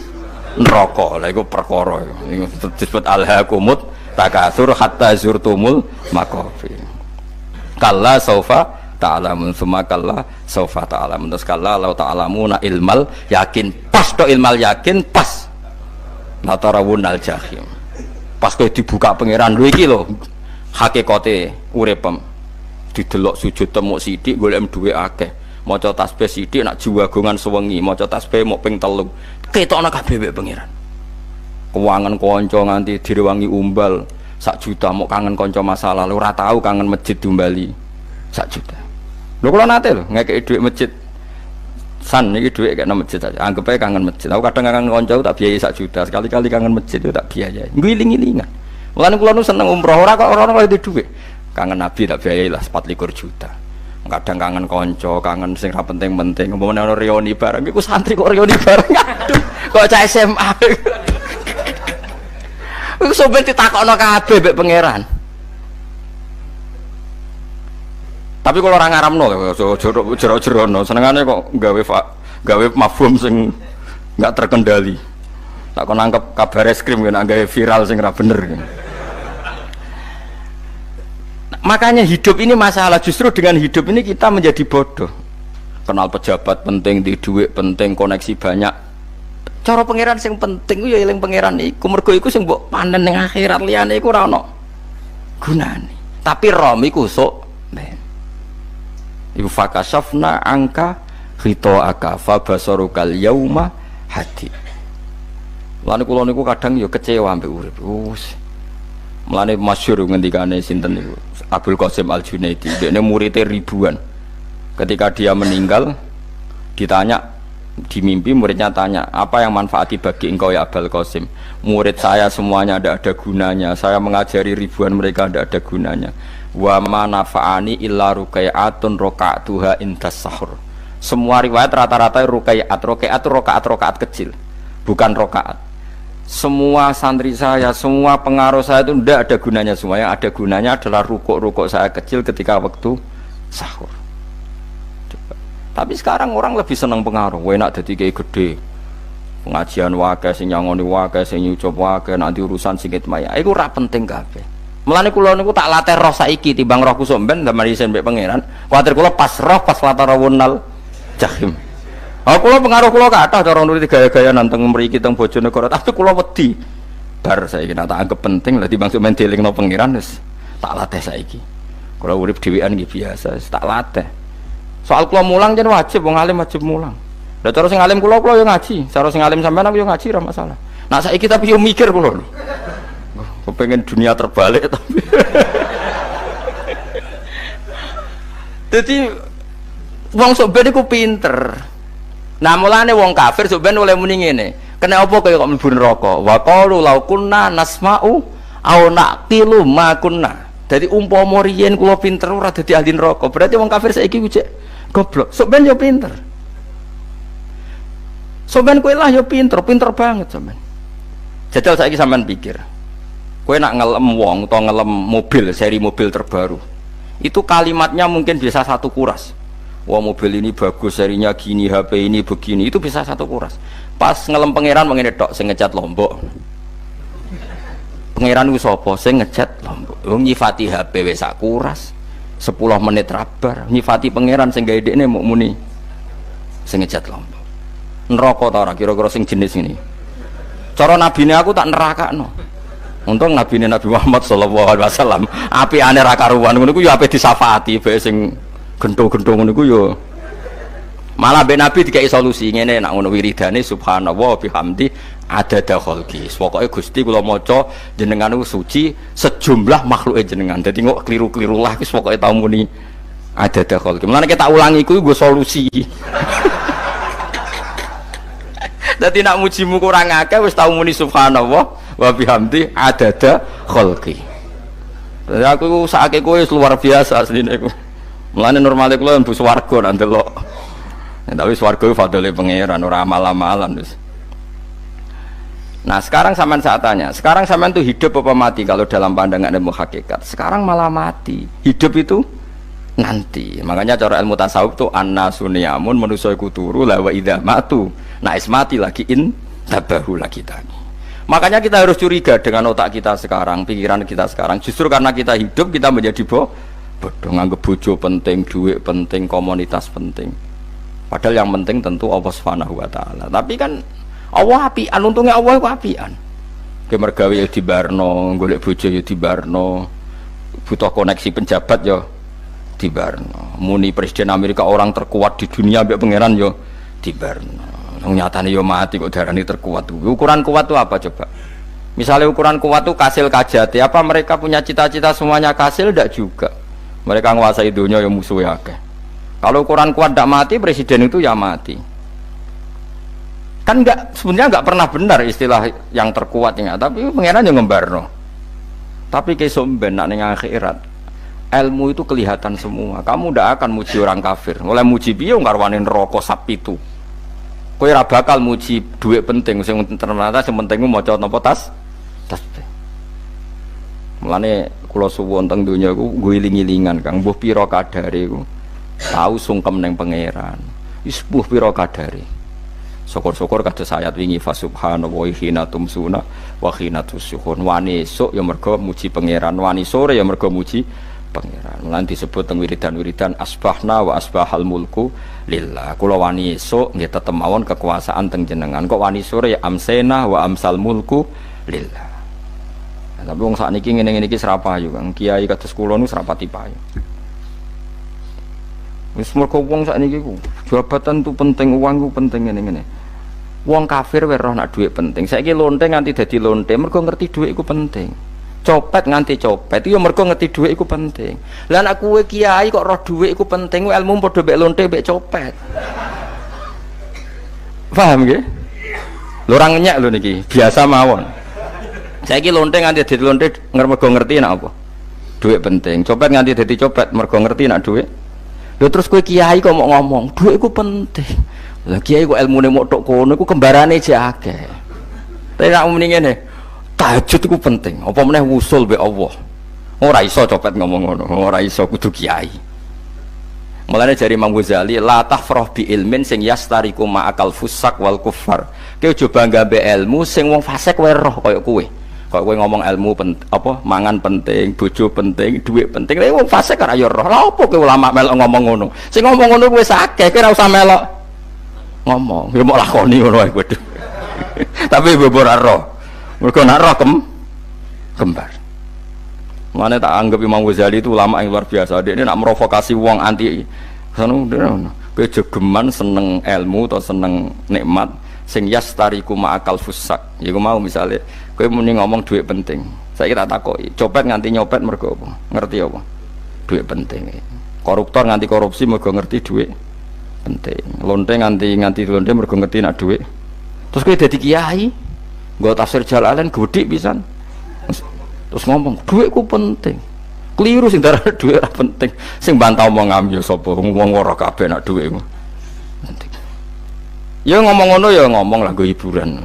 neraka. Lha iku perkara iku disebut alhaqumut takatsur hatta zurtumul maqabir. Kalla saufa ta'lamun summa kalla saufa ta'lamun. Terus kalla law ta'lamuna ilmal yakin pas to ilmal yakin pas latarawunal jahim. Pas kowe dibuka pangeran lho iki lho hakikate uripem. Didelok sujud temuk sithik golek duwe akeh. Maca tasbih sithik nak jiwagongan sewengi, maca tasbih mok ping 3. Ketokno kabeh wek pangeran. Keuangan kanca nganti direwangi umbal 1 juta mok kangen kanca masa lalu ora tau kangen masjid diumbali 1 juta. Lho kula nate lho ngekeki dhuwit masjid. San iki dhuwit kena masjid aja. Anggap ae kangen masjid. Aku kadang kangen kanca tak biayai 1 juta. Sekali-kali kangen masjid itu tak biayai. Ngiling-ngilingan. Mulane kula nu seneng umroh ora kok ora oleh dhuwit. Kangen Nabi tak biayai lah 24 juta. Kadang kangen kanca, kangen sing ra penting-penting. Umpamane ana reuni bareng iku santri kok reuni bareng. Aduh, kok cah SMA. Iku sampe ditakokno kabeh mek pangeran. Tapi kalau orang ngaramno jero-jerono senengane kok gawe mafhum sing enggak terkendali. Tak kon nangkep kabar eskrim kan gawe viral sing ra bener. Makanya hidup ini masalah, justru dengan hidup ini kita menjadi bodoh. Kenal pejabat penting, di duit penting, koneksi banyak. Cara pangeran sing penting ku ya eling pangeran iku, mergo iku sing mbok panen ning akhirat, liyane iku ora ono gunane. Tapi rom iku sok ben. Iku fakasafna angka khitoaka fa basarukal yauma hadid. Lan kula niku kadang ya kecewa ambek urip. Mulane masyhur ngendikane sinten niku Abdul Qasim Al-Junaidi, dekne muridé ribuan. Ketika dia meninggal ditanya di mimpi, muridnya tanya, apa yang manfaati bagi engkau ya Abdul Qasim? Murid saya semuanya tidak ada gunanya, saya mengajari ribuan mereka tidak ada gunanya. Wa ma nafa'ani illa rukai'atun roka'atuha indas sahur. Semua riwayat rata-rata rukai'at rokaat kecil, bukan rokaat. Semua santri saya, semua pengaruh saya itu tidak ada gunanya semua. Yang ada gunanya adalah rukuk saya kecil ketika waktu sahur. Coba. Tapi sekarang orang lebih senang pengaruh. Enak jadi kayak gede, pengajian wakai, sing nyangoni wakai, sing nyucup wakai, nanti urusan singkit maya. Itu ora penting kabeh. Mulane kula niku tak latih roh saiki timbang roh kusuk ben damel isen mbek pangeran. Kuwatir kula pas roh pas latarawunal jahim. Oh, kula pengaruh kula kathah cara nuruti gaya-gaya nanteng mriki teng Bojonegoro, tapi kula wedi. Bar saiki nek tak anggap penting lah timbang sampeyan dielingno pangeran wis tak latih saiki. Kula urip dhewean iki biasa, wis tak latih. Soal kula mulang jen wajib, wong alim wajib mulang. Lah cara sing alim kula yo ngaji, cara sing alim sampean aku yo ngaji ora masalah. Nah saiki tapi yo mikir kula lho. Kepengen dunia terbalik tapi. Jadi wong sok ben iku pinter. Nah mulane wong kafir sebenarnya oleh muni ngene. Kena apa kaya kok mlebu neraka? Wa qalu law kunna nasma'u aw naqilu ma kunna. Dadi umpama riyen kula pinter ora dadi ahli neraka. Berarti wong kafir saiki ku cek goblok. Sebenarnya yo pinter. Sebenarnya kowe lah yo pinter banget sampean. Jajal saiki sampean pikir. Kowe nak ngelem wong utawa ngelem mobil, seri mobil terbaru. Itu kalimatnya mungkin bisa 1 kuras. Wah mobil ini bagus, serinya gini, HP ini begini, itu bisa 1 kuras. Pas ngelem pangeran mengene tok sing ngecat Lombok. Pangeran ku sapa sing ngecat Lombok? Wong nyifati HP wis sak kuras. 10 menit rabar, nyifati pangeran sing gawe dekne muk muni sing ngecat Lombok. Neraka ta ora kira-kira sing jenis ini. Cara nabine aku tak nerakakno. Untung nabine Nabi Muhammad sallallahu alaihi wasallam apikane ra karuan ngono iku ya ape disafaati bae sing gento-gento ngono iku yo malah ben Nabi dikai solusi ngene nek ngono wiridane subhanallah bihamdi adada khalqi. Pokoke Gusti kula maca jenengan niku suci sejumlah makhluke jenengan. Dadi kok kliru-kliru lah wis pokoke tau muni adada khalqi. Mulane kita ulangi iku nggo solusi. Dadi nek mujimu kurang akeh wis tau muni subhanallah wa bihamdi adada khalqi. Dadi aku sakake kowe luar biasa asline iku. Mulane normale kula mlebu swarga nang delok. Tapi swarga fadhole pangeran ora amal-amalan wis. Nah, sekarang sampean saat tanya, sekarang sampean tuh hidup apa mati kalau dalam pandangan ilmu hakikat? Sekarang malah mati. Hidup itu nanti. Makanya cara ilmu tasawuf tuh annasu niyamun manusa iku turu la wa idza matu. Nah, is mati lagi tabahu lagi tani. Makanya kita harus curiga dengan otak kita sekarang, pikiran kita sekarang. Justru karena kita hidup kita menjadi bodoh, nganggep bojo penting, duit penting, komunitas penting. Padahal yang penting tentu Allah Subhanahu wa taala. Tapi kan Allah apian, untungnya Allah itu apian. Ke mergawe ya dibarno, golek bojo ya dibarno. Butuh koneksi penjabat ya dibarno. Muni presiden Amerika orang terkuat di dunia mbek pangeran ya dibarno. Nyatanya yo mati kok darani terkuat. Ukuran kuat itu apa coba? Misalnya ukuran kuat itu kasil kajati, apa mereka punya cita-cita semuanya kasil? Tidak juga. Mereka menguasai dunia yang musuhnya akeh. Kalau ukuran kuat tidak mati, presiden itu ya mati. Kan enggak, sebenarnya enggak pernah benar istilah yang terkuat ya, tapi pangeran yang ngembarno. Tapi kesomben nak ning akhirat, ilmu itu kelihatan semua. Kamu tidak akan muji orang kafir. Mulai muji piye ngarwani neraka sapi itu. Kowe ora bakal muji duit penting, sing ternyata sing penting maca napa tasbih. Mulane kula suwun teng donya iku ngiling-ilingan Kang, mbuh pira kadare iku. Tahu sungkem ning pangeran. Wis mbuh pira kadare. Syukur-syukur kados ayat wingi fa subhanallahi hina tumsuna wa hina tusyuhun. Wani esuk ya mergo muji pangeran, wani sore ya mergo muji pangeran. Mulane disebut teng wiridan-wiridan asbahna wa asbahal mulku lillah. Kula wani esuk nggih tetep mawon kekuasaan teng jenengan. Kok wani sore ya amsena wa amsal mulku lillah. Nah, tapi wong sakniki ngene-ngene iki serapayu Kang. Kiai kados kula niku serapati payu. Wis mergo wong sakniki ku jabatan tu penting, uang ku penting ngene-ngene. Wong kafir wae roh nak dhuwit penting. Saiki lonte nganti dadi lonte mergo ngerti dhuwit iku penting. Copet nganti copet itu ya mergo ngerti dhuwit iku penting. Lah nek kowe kiai kok roh dhuwit iku penting, ilmu padha mek lonte mek copet. Paham nggih? Lho ora ngenyek lho niki, biasa mawon. Saiki lonte nganti dadi lonte mergo ngerti nek apa? Dhuwit penting. Copet nganti dadi copet mergo ngerti nek dhuwit. Lho terus kowe kiai kok mau ngomong, dhuwit iku penting. Lah kiai kok ilmune mok tok kono iku kembarane jek akeh. Tapi nek muni ngene, tahajud itu penting. Apa meneh wusul be Allah. Ora iso copet ngomong ngono, ora iso kudu kiai. Mulane jari Imam Ghazali, la tahfrah bi ilmin sing yastariku ma'akal fusak wal kuffar. Kowe coba nggambe ilmu sing wong fasik wae roh kaya kowe. Kaya kowe ngomong ilmu apa mangan penting, bojo penting, dhuwit penting. Lah wong fasik ora ya roh. Lah opo kowe ulama melok ngomong ngono? Sing ngomong ngono kowe akeh, kowe ora usah melok ngomong. Ya mok lakoni ngono wae kowe. Tapi bebor ora roh. Mereka nak roh kembar. Mana tak anggap Imam Ghazali itu ulama yang luar biasa. Dia ini nak merovokasi uang anti. Kejegeman seneng ilmu atau seneng nikmat. Sing yastariku ma'akal fusak. Ya aku mau misalnya, kau muni ngomong duit penting. Saya kira takoi. Copet nganti nyopet mereka apa? Ngerti apa? Duit penting. Koruptor nganti korupsi mereka ngerti duit penting. Lonte nganti lonte mereka ngerti nak duit. Terus kau jadi kiai. Gak tafsir Jalalain gede pisan. Terus ngomong duitku penting. Keliru sing darah duit ora penting. Sing bantah omong ngambil sapa ngomong ora kabeh nak duitmu. Penting. Ya ngomong ngono ya ngomong lah go hiburan.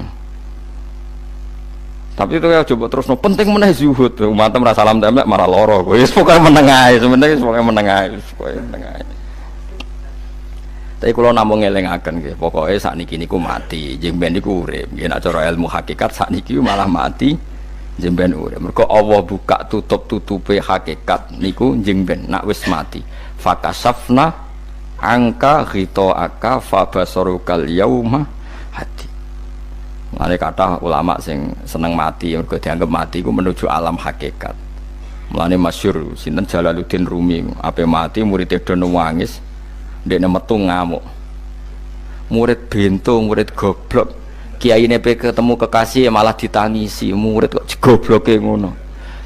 Tapi itu ya coba terus no penting meneh zuhud. Umat merasa salam templek marah loro. Wis pokoke meneng ae, sebenarnya pokoke meneng ae, pokoke meneng ae. Tapi kalau namung ngelingaken nggih, pokoke sakniki niku mati, jemben niku urip. Nggih nek cara ilmu hakikat sakniki malah mati, jemben urip. Mergo Allah buka tutup-tutupe hakikat niku jemben nak wis mati. Fakasafna angka ghitaaka fabasarukal yauma hadi. Mane kathah ulama sing seneng mati mergo dianggap mati iku menuju alam hakikat. Mulane masyhur sinten Jalaluddin Rumi, ape mati murid do nangis. Ndekne metu ngamuk. Murid bento, murid goblok. Kiai nepe ketemu kekasih malah ditangisi. Murid kok gobloke ngono.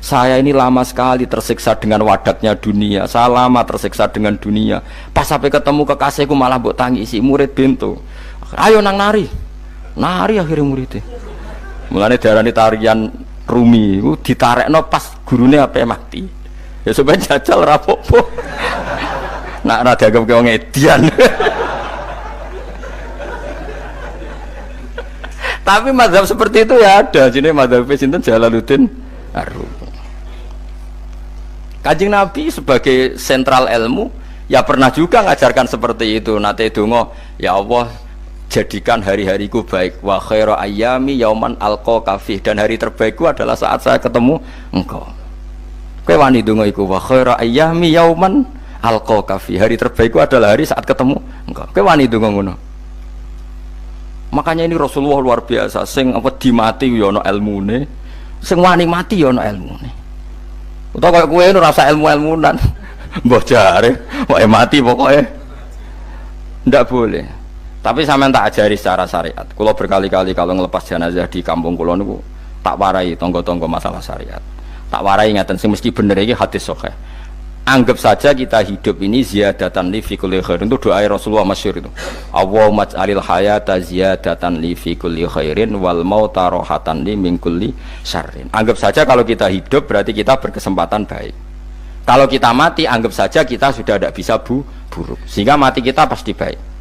Saya ini lama sekali tersiksa dengan wadatnya dunia. Saya lama tersiksa dengan dunia. Pas sampai ketemu kekasihku malah mbok tangisi. Murid bento. Ayo nang nari. Nari akhirnya muridnya. Mulane diarani tarian Rumi iku ditarekno pas gurune ape mati. Ya sampeyan jajal ra apa-apa. Nak ra dianggap wong edian. Tapi mazhab seperti itu ya ada. Jenenge mazhab sinten Jalaluddin Ar-Rumi. Kanjeng Nabi sebagai sentral ilmu ya pernah juga ngajarkan seperti itu. Nate donga, ya Allah jadikan hari-hariku baik. Wa khairu ayyami yauman alqa kafih, dan hari terbaikku adalah saat saya ketemu engkau. Kowe wani donga iku, wa khairu ayyami yauman alqa kafih, hari terbaikku adalah hari saat ketemu engkau. Kowe wani donga ngono. Makanya ini Rasulullah luar biasa, sing apa dimati ya ana ilmune, sing wani mati ya ana ilmune. Utawa kaya kowe ora usah ilmu-ilmunan. Mbah jare, wae mati pokoknya. Ndak boleh. Tapi sampean tak ajari secara syariat. Kulo berkali-kali kalau ngelepas jenazah di kampung kulo niku tak warai tonggo-tonggo masalah syariat. Tak warai ngaten sing mesti bener iki hadis sahih. Anggap saja kita hidup ini ziyadatan li fi kulli khairin. Itu doa Rasulullah masyhur itu. Allahumma ij'alil hayata ziyadatan li fi kulli khairin wal mauta rahatan li min kulli syarrin. Anggap saja kalau kita hidup berarti kita berkesempatan baik. Kalau kita mati anggap saja kita sudah tidak bisa buruk. Sehingga mati kita pasti baik.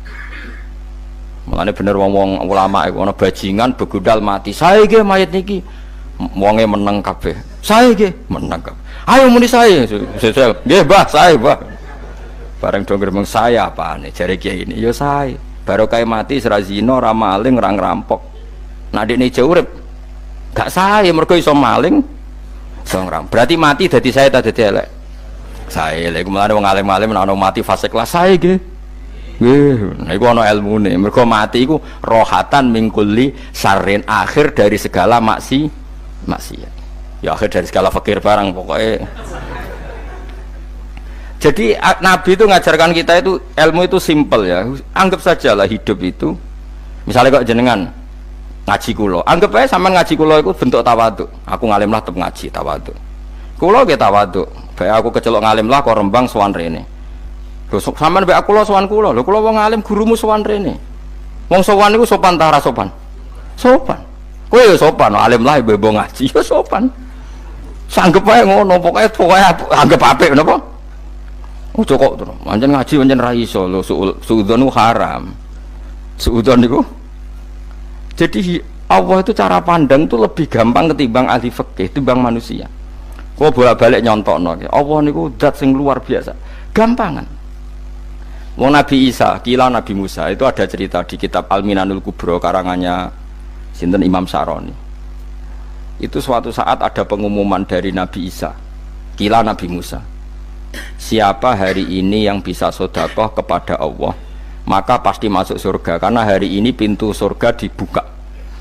Mulane bener wong-wong ulama iku ana bajingan begudal mati. Sae nggih mayit niki. Wonge meneng kabeh. Sae nggih meneng kabeh. Ayo muni sae. Nggih, Mbah, sae, Mbah. Bareng do gremeng saya apane jare kiai ini. Ya sae. Barokah mati ora zina, ora maling, ora ngrampok. Nek dekne ijo urip gak sae mergo iso maling, iso ngrampok. Berarti mati dadi sae ta dadi elek. Sae lek mulane wong alim-alim nek ana mati fasik lah sae nggih. Nggih, niku ana ilmune. Mergo mati iku rohatan mingkuli syarrin, akhir dari segala maksiat. Ya akhir dari segala fakir barang pokoknya. Jadi Nabi itu ngajarkan kita itu ilmu itu simpel ya. Anggap saja lah hidup itu. Misalnya kok jenengan ngaji kulo, anggap aja sampean ngaji kulo itu bentuk tawaduk. Aku ngalim lah tetep ngaji tawaduk. Kulo ge tawaduk. Bae aku kecelok ngalim lah kok rembang sowan rene. Lho sampean mbek aku lho sowan kula. Lho kula wong alim gurumu sowan rene. Wong sowan niku sopan ta ora sopan? Sopan. Kowe ya sopan, alim lah ibu ngaji ya sopan. Sanggep wae ngono, pokoke anggap apik napa? Ojo kok terus. Pancen ngaji pancen ra iso lho, suudzon niku haram. Suudzon niku. Jadi Allah itu cara pandang itu lebih gampang ketimbang ahli fikih, ketimbang manusia. Kok bolak-balik nyontokno. Allah niku zat sing luar biasa. Gampangan. Wong Nabi Isa, kila Nabi Musa itu ada cerita di kitab Al-Minanul Kubro karangannya sinten Imam Saroni. Itu suatu saat ada pengumuman dari Nabi Isa, kila Nabi Musa. Siapa hari ini yang bisa sedekah kepada Allah, maka pasti masuk surga karena hari ini pintu surga dibuka.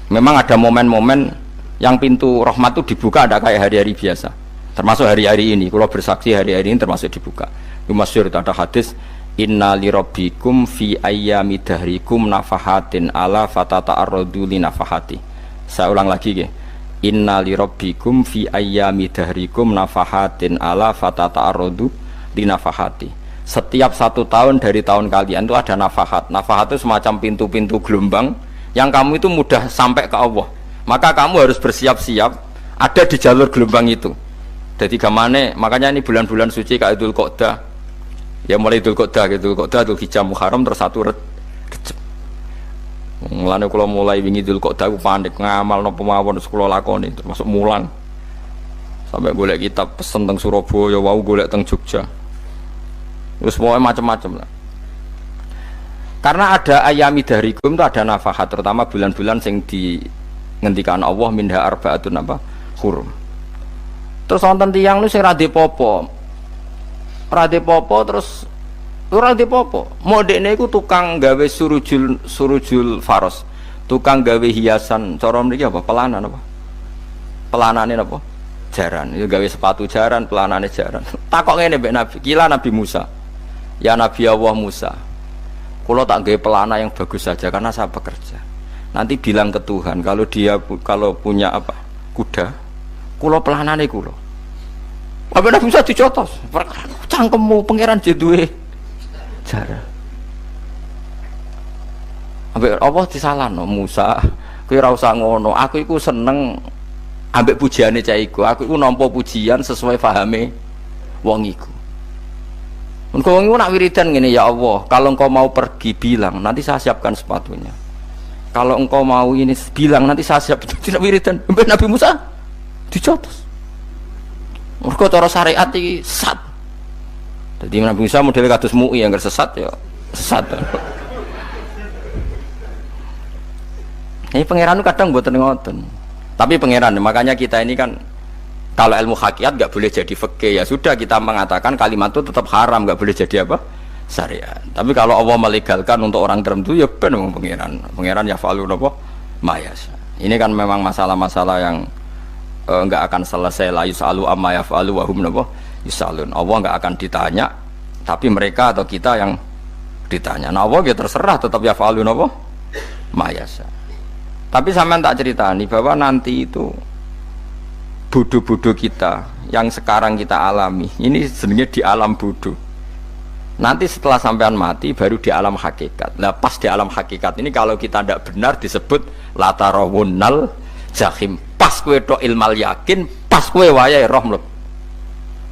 Memang ada momen-momen yang pintu rahmat itu dibuka, ada kayak hari-hari biasa. Termasuk hari-hari ini, kalau bersaksi hari-hari ini termasuk dibuka. Itu masyhur, ada hadis inna li rabbikum fi ayyami dahrikum nafahatin ala fatata'arradu li nafahati. Saya ulang lagi ya. Inna li rabbikum fi ayyami dahrikum nafahatin ala fatata'arradu li nafahati. Setiap 1 tahun dari tahun kalian itu ada nafahat. Nafahat itu semacam pintu-pintu gelombang yang kamu itu mudah sampai ke Allah. Maka kamu harus bersiap-siap ada di jalur gelombang itu. Jadi gamane, makanya ini bulan-bulan suci kayak Dzul Qa'dah. Ya mulai Dzul Qa'dah gitu, Dzul Hijjah Muharram terus 1 Rejab. Mulane kula mulai wingi Dzul Qa'dah aku panik ngamal napa mawon terus kula lakoni termasuk mulang. Sampai golek kitab pesen teng Surabaya, wau golek teng Jogja. Terus mau macam-macam lah. Karena ada ayami dahrikum itu ada nafahat, terutama bulan-bulan sing di ngendikan Allah minha arbaatun apa? Hurum. Terus wonten tiyang nu sing ra dipopo. Terus ora dipopo. Modekne iku tukang gawe surujul faros. Tukang gawe hiasan, cara mriki apa? Pelanan apa? Pelanane apa? Jaran. Itu gawe sepatu jaran, pelanane jaran. Takok ngene mbek Nabi, kila Nabi Musa. Ya Nabi Allah Musa. Kula tak gawe pelana yang bagus saja karena saya bekerja. Nanti bilang ke Tuhan kalau punya apa? Kuda. Kula pelanane kula. Apa Nabi Musa dicotos? Cangkemmu pangeran jeduwe jara. Ambek Allah disalahno Musa, kowe ora usah ngono. Aku iku seneng ambek pujiane cah iku. Aku iku nampa pujian sesuai pahame wong iku. Engko wong iku nak wiridan ngene, ya Allah, kalau engkau mau pergi bilang, nanti saya siapkan sepatunya. Kalau engkau mau ini bilang, nanti saya siap. Tidak wiridan. Ambek Nabi Musa dicotos. Mergo cara syariat iki sesat. Jadi Nabi Musa model kados MUI yang sesat ya sesat. Ini pangeran kadang mboten ngoten. Tapi pangeran, makanya kita ini kan kalau ilmu hakikat nggak boleh jadi fikih, ya sudah kita mengatakan kalimat itu tetap haram, nggak boleh jadi apa? Syariat. Tapi kalau Allah melegalkan untuk orang tertentu, ya benar pangeran ya falu apa? Mayasa. Ini kan memang masalah-masalah yang nggak akan selesai. La yusalu amma yafalu wa hum napa yusalun. Allah nggak akan ditanya, tapi mereka atau kita yang ditanya. Nah Allah ya terserah tetap ya falu napa mayasa. Tapi sampean tak ceritani bahwa nanti itu bodoh-bodoh kita yang sekarang kita alami ini sebenarnya di alam bodoh. Nanti setelah sampean mati baru di alam hakikat. Nah pas di alam hakikat ini kalau kita tidak benar disebut latarawunnal jahim. Pas kue tok ilmal yakin, pas kue wayai roh mleb.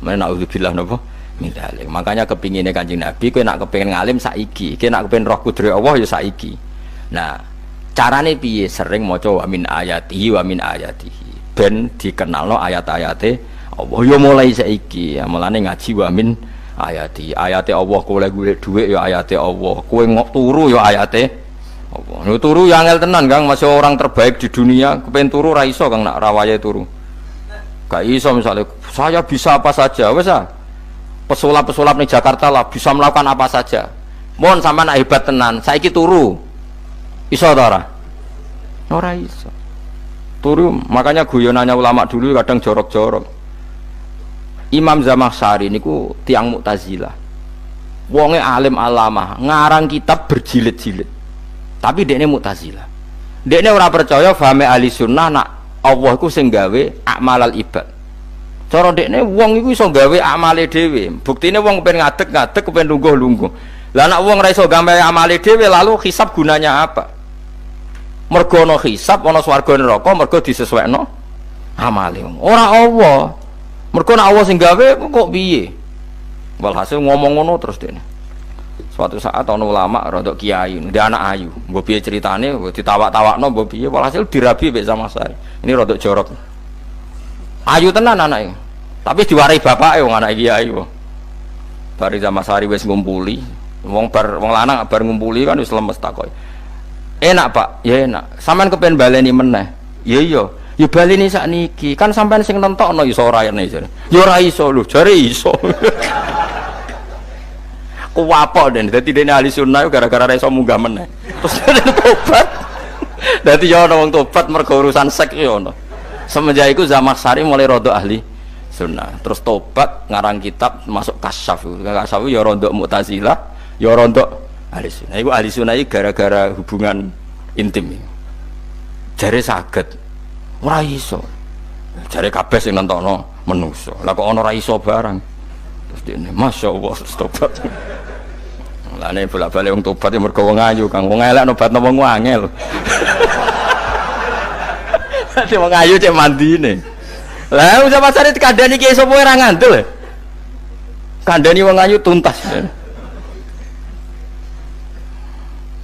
Mana naudzubillah napa min dzalik. Makanya kepingine Kanjeng Nabi kue nak kepengin ngalim saiki, kue nak kepengin roh kudrat Allah ya saiki. Nah, carane piye? Sering maca wa min ayatihi wa min ayatihi. Ben dikenalno ayat-ayate Allah ya mulai saiki. Ya mulane ngaji wa min ayati. Ayate Allah kowe golek dhuwit ya ayate Allah. Kowe turu ya ayate Allah. Lho turu ya angel tenan Kang, masih orang terbaik di dunia, kepen turu ra iso Kang nak rawaye turu. Gak iso misalnya saya bisa apa saja wis ah. Pesulap-pesulap ning Jakarta lah bisa melakukan apa saja. Mohon sampean nak hebat tenan, saiki turu. Iso ta ora? Ora iso. Turu, makanya guyonannya ulama dulu kadang jorok-jorok. Imam Zamakhsyari niku tiang Mu'tazilah. Wonge alim alamah, ngarang kitab berjilid-jilid. Tapi dekne Mu'tazilah. Dekne ora percaya fahame ahli sunnah nak Allah iku sing gawe amalal ibad. Cara dekne wong iku iso gawe amale dhewe. Buktine wong kepen ngadeg-ngadeg, kepen lungguh-lungguh. Lah nek wong ora iso gawe amale dhewe lalu hisab gunanya apa? Mergo ana hisab, ana swarga neraka, mergo disesuaikno amale. Ora Allah. Mergo nek Allah sing gawe kok piye? Walhasil ngomong ngono terus dene. Suatu saat ana ulama rodok kiai, dia anak ayu. Mbok piye ceritane, ditawak-tawakno mbok piye, walhasil dirabi mek Zamakhsyari. Ini rodok jorok. Ayu tenan anake. Tapi diwarai bapake wong anak kiai kok. Bar Zamakhsyari wis ngumpuli, wong lanang bar ngumpuli kan wis lemes takoki. Enak Pak, ya enak. Sampean kepen baleni meneh. Ya iya. Ya baleni sakniki. Kan sampean sing nentokno iso ora ene jare. Ya ora iso lho, jare iso. Kuwapok den. Dadi dene ahli sunnah gara-gara ora iso munggah meneh. Terus tobat. Dadi ya ana wong tobat mergo urusan sek ya ono. Semenjak iku Zamakhsyari mulai rodok ahli sunnah. Terus tobat ngarang kitab masuk kasyaf. Kasyaf ya rodok Mu'tazilah, ya rodok ahli sunnah. Iku ahli sunnah iki gara-gara hubungan intim. Jare saged ora iso. Jare kabeh sing nentokno menungso. Lah kok ana ora iso barang. Terus dene masyaallah tobat. Lane bolak-balik wong tobat ya mergo wong ayu Kang. Wong elek nobatno wong angel. Dadi wong ayu cek mandine. Lah usah pasare dikandani ki sapa ora ngandel. Kandani wong ayu tuntas.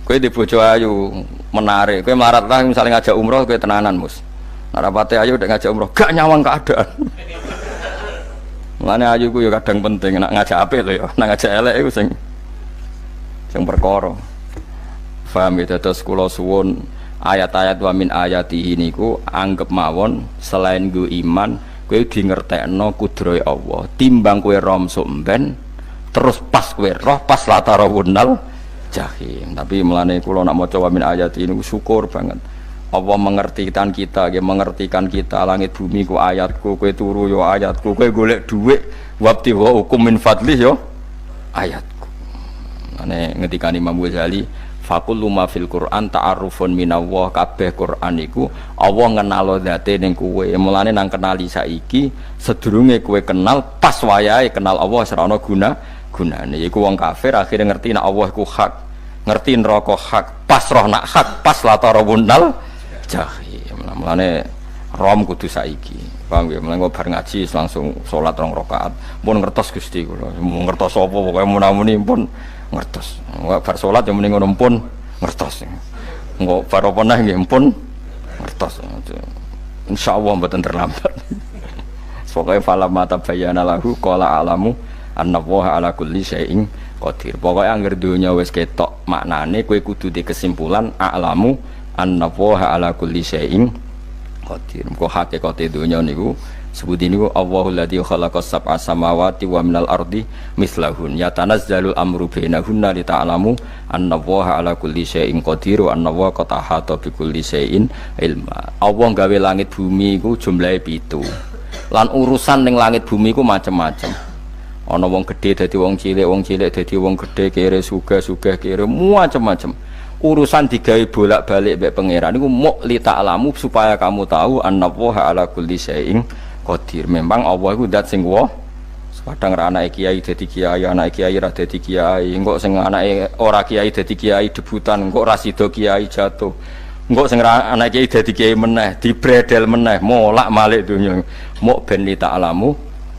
Kowe di bojo ayu menarik, kowe melarat lah misalnya ngajak umroh kowe tenanan mus. Narapate ayu udah ngajak umroh, gak nyawang keadaan. Mulane ayu ku ya kadang penting, nak ngajak apik lho ya, nak ngajak elek iku sing perkara. Paham ya, terus kula suwun ayat-ayat wa min ayatihi niku anggap mawon selain nggo iman, kowe di ngertekno kudrohe Allah. Timbang kowe rom somben terus pas kowe roh pas latarawunnal jahim. Tapi mulane kula nak maca wa min ayati niku syukur banget. Allah mengertikan kita, dia mengertikan kita. Langit bumi ku ayatku, kowe turu yo ayatku, kowe golek dhuwit wabti wa hukum min fadlih yo ayatku. Ane ngendikan Imam Ghazali, faqul ma fil Qur'an ta'arufun minallah. Kabeh Qur'an iku Allah ngenalo zate ning kowe. Mulane nang kenali saiki sedurunge kowe kenal pas wayahe kenal Allah ora ana gunane. Iku wong kafir akhirnya ngerti nek Allah iku hak, ngerti neraka hak, pas roh nak hak, pas latarawunnal jahim. Mulane rom kudu saiki. Paham ya? Mulane bar ngaji langsung salat 2 rakaat. Pun ngertos Gusti kula. Mau ngertos apa pokoke munamuni pun ngertos. Bar salat ya muni ngono pun ngertos. Engko bar apa neh nggih pun ngertos. Insyaallah mboten terlambat. Pokoke fala mata bayana lahu qala alamu annallaha ala kulli syai'in qadir. Pokoke anggere donya wis ketok maknane kowe kudu di kesimpulan a'lamu annallaha ala kulli syai'in qadir. Kok hakikate donya niku sebut ini Allahul ladzi khalaqas sab'a samawati wa minal ardi mislahun yatanazzalul amru bainahunna li ta'lamu annallaha ala kulli syai'in qadir wa annallaha qad ahata bi kulli syai'in ilma. Allah gawe langit bumi iku jumlahe 7. Lan urusan ning langit bumi iku macam-macam. Ana wong gedhe dadi wong cilik dadi wong gedhe, kere sugih kere macam-macam. Urusan digawe bolak-balik mbek pangeran iku muk li ta'lamu supaya kamu tahu annallaha ala kulli syai'in qadir. Memang Allah iku zat sing wa kadang ra anake kiai dadi kiai, anake kiai ra dadi kiai, engko sing anake ora kiai dadi kiai debutan, engko ra sida kiai jatuh, engko sing ra anake kiai dadi kiai meneh dibredel meneh molak-malik donya. Muk ben li ta'lamu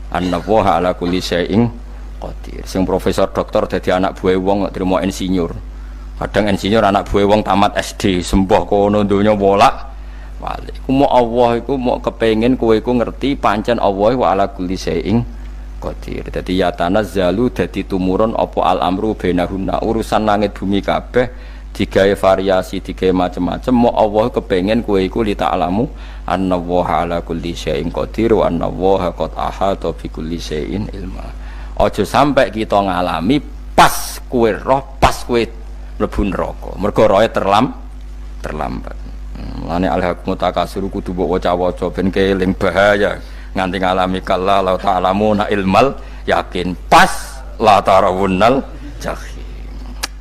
annallaha ala kulli syai'in qadir. Sing profesor doktor dadi anak buah wong trimo insinyur, kadang insinyur anak buah wong tamat SD sembah kono donya molak walik. Ku mau Allah iku mau kepengin kowe iku ngerti pancen Allah wa ala kulli syai'in qadir. Dadi ya tanazzalu dadi tumurun apa al amru bainahunna, urusan langit bumi kabeh digawe variasi digawe macam-macam. Mau Allah kepengin kowe iku li ta'lamu annallaha ala kulli syai'in qadir wa annallaha qad ahata bi kulli syai'in ilma. Aja sampai kita ngalami pas kowe roh pas kowe mlebu neraka mergo roe terlambat. Lane al-haqmu takasur kudu mbok waca-waca ben keling bahaya nganti ngalami kala la ta'lamuna ilmal yakin pas la tarawunnal jahim.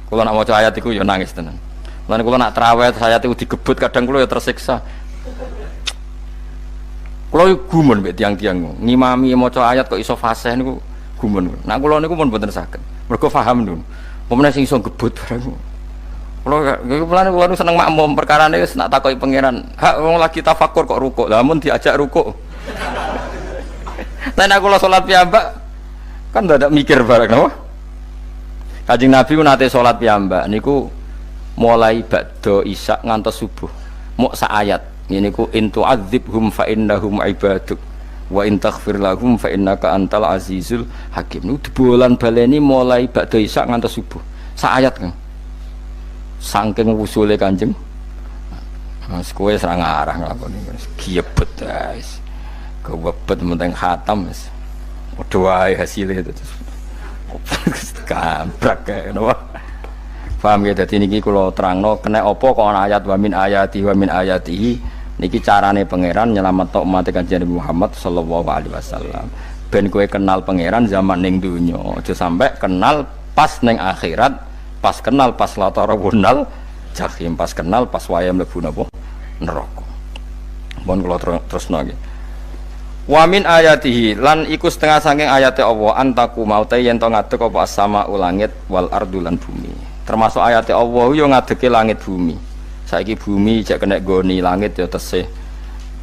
Kula nak maca ayat iku ya nangis tenan. Lan kula nak traweh ayat iku digebut kadang kula ya tersiksa. Kula gumun mbek tiang-tiang ngimami maca ayat kok iso fasih niku gumun. Nak kula niku pun mboten saged. Mergo paham lho. Pemene sing iso gebut barang. Kula seneng makmum perkarane wis nak takoki pangeran, hak wong lagi tafakur kok rukuk. Lah mun diajak rukuk. Nek kula salat piyambak kan ndak mikir bareng napa? Kanjeng Nabi ku nate salat piyambak niku mulai ba'da isya ngantos subuh. Muk sak ayat. Niku in tu'adzibhum fa innahum ibaduk wa in taghfir lahum fa innaka antal azizul hakim. Niku dibolan baleni mulai ba'da isya ngantos subuh. Sak ayat kan. Saking usule Kanjeng Mas kowe serang arah nglakoni giebet guys. Kewebet menteng khatam wis. Padha wae hasile terus. Kabrak kae napa. Paham ya dadi niki kula terangno kena apa kok ana ayat wa min ayatihi niki carane pangeran nyelametno umat Kanjeng Muhammad sallallahu alaihi wasallam. Ben kowe kenal pangeran zaman ning donya, aja sampai kenal pas ning akhirat. Pas kenal pas latarawunal jahim, pas kenal pas wayam mlebu napa neraka. Mohon kula terusno nggih. Wa min ayatihi lan iku setengah saking ayate Allah antaku maute yen to ngadeg apa sama ulangit wal ardu lan bumi. Termasuk ayate Allah yo ngadege langit bumi. Saiki bumi jek kena goni langit yo tesih.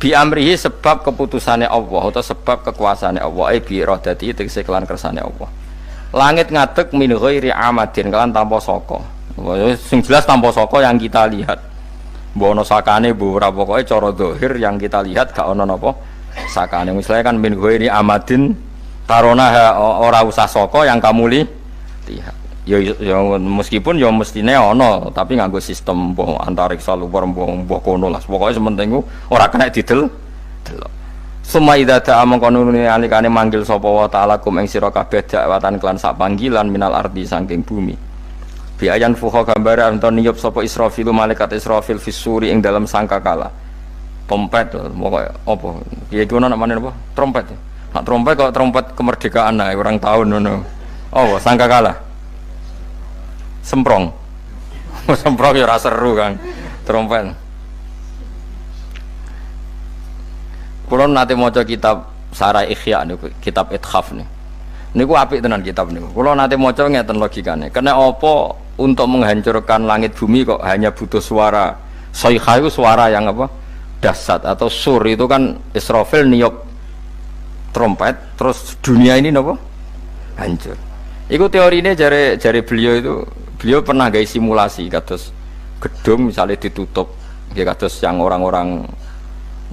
Bi amrihi sebab keputusane Allah atau sebab kekuasaane Allah bi iradati tegese kelan kersane Allah. Langit ngadeg min ghairi amadin kelan tanpa saka. Sing jelas tanpa saka yang kita lihat. Mbok ana sakane mbok ora pokoke cara zahir yang kita lihat gak ana napa sakane. Misalnya kan min ghairi amadin tarona ora usah saka yang kamu lihat. Ya meskipun ya mestine ana tapi nganggo sistem mbok antariksa luar mbok kono lah. Pokoke sementing ora kena didel delok. Suma idza ta'a mangkonune alikane manggil sapa wa ta'ala kum ing sira kabeh dakwatan kelan sak panggilan minal ardi saking bumi. Bi ayan fuha gambare anton niyup sapa Israfil malaikat Israfil fisuri ing dalam sangkakala. Trompet pokoke apa? Piye iku namane apa? Trompet. Nak trompet kok trompet kemerdekaan ae orang tahun ngono. Oh, sangkakala. Semprong. Semprong ya ora seru kan. Trompet. Kulo nate maca kitab Sarah Ikhya niku, kitab Ithaf niku. Niku apik tenan kitab niku. Kulo nate maca ngeten logikane. Kena apa untuk menghancurkan langit bumi kok hanya butuh suara. Sayha itu suara yang apa? Dahsyat atau sur itu kan Israfil niup trompet terus dunia ini napa? Hancur. Iku teorine jare beliau pernah gawe simulasi kados gedung misalnya ditutup nggih kados yang orang-orang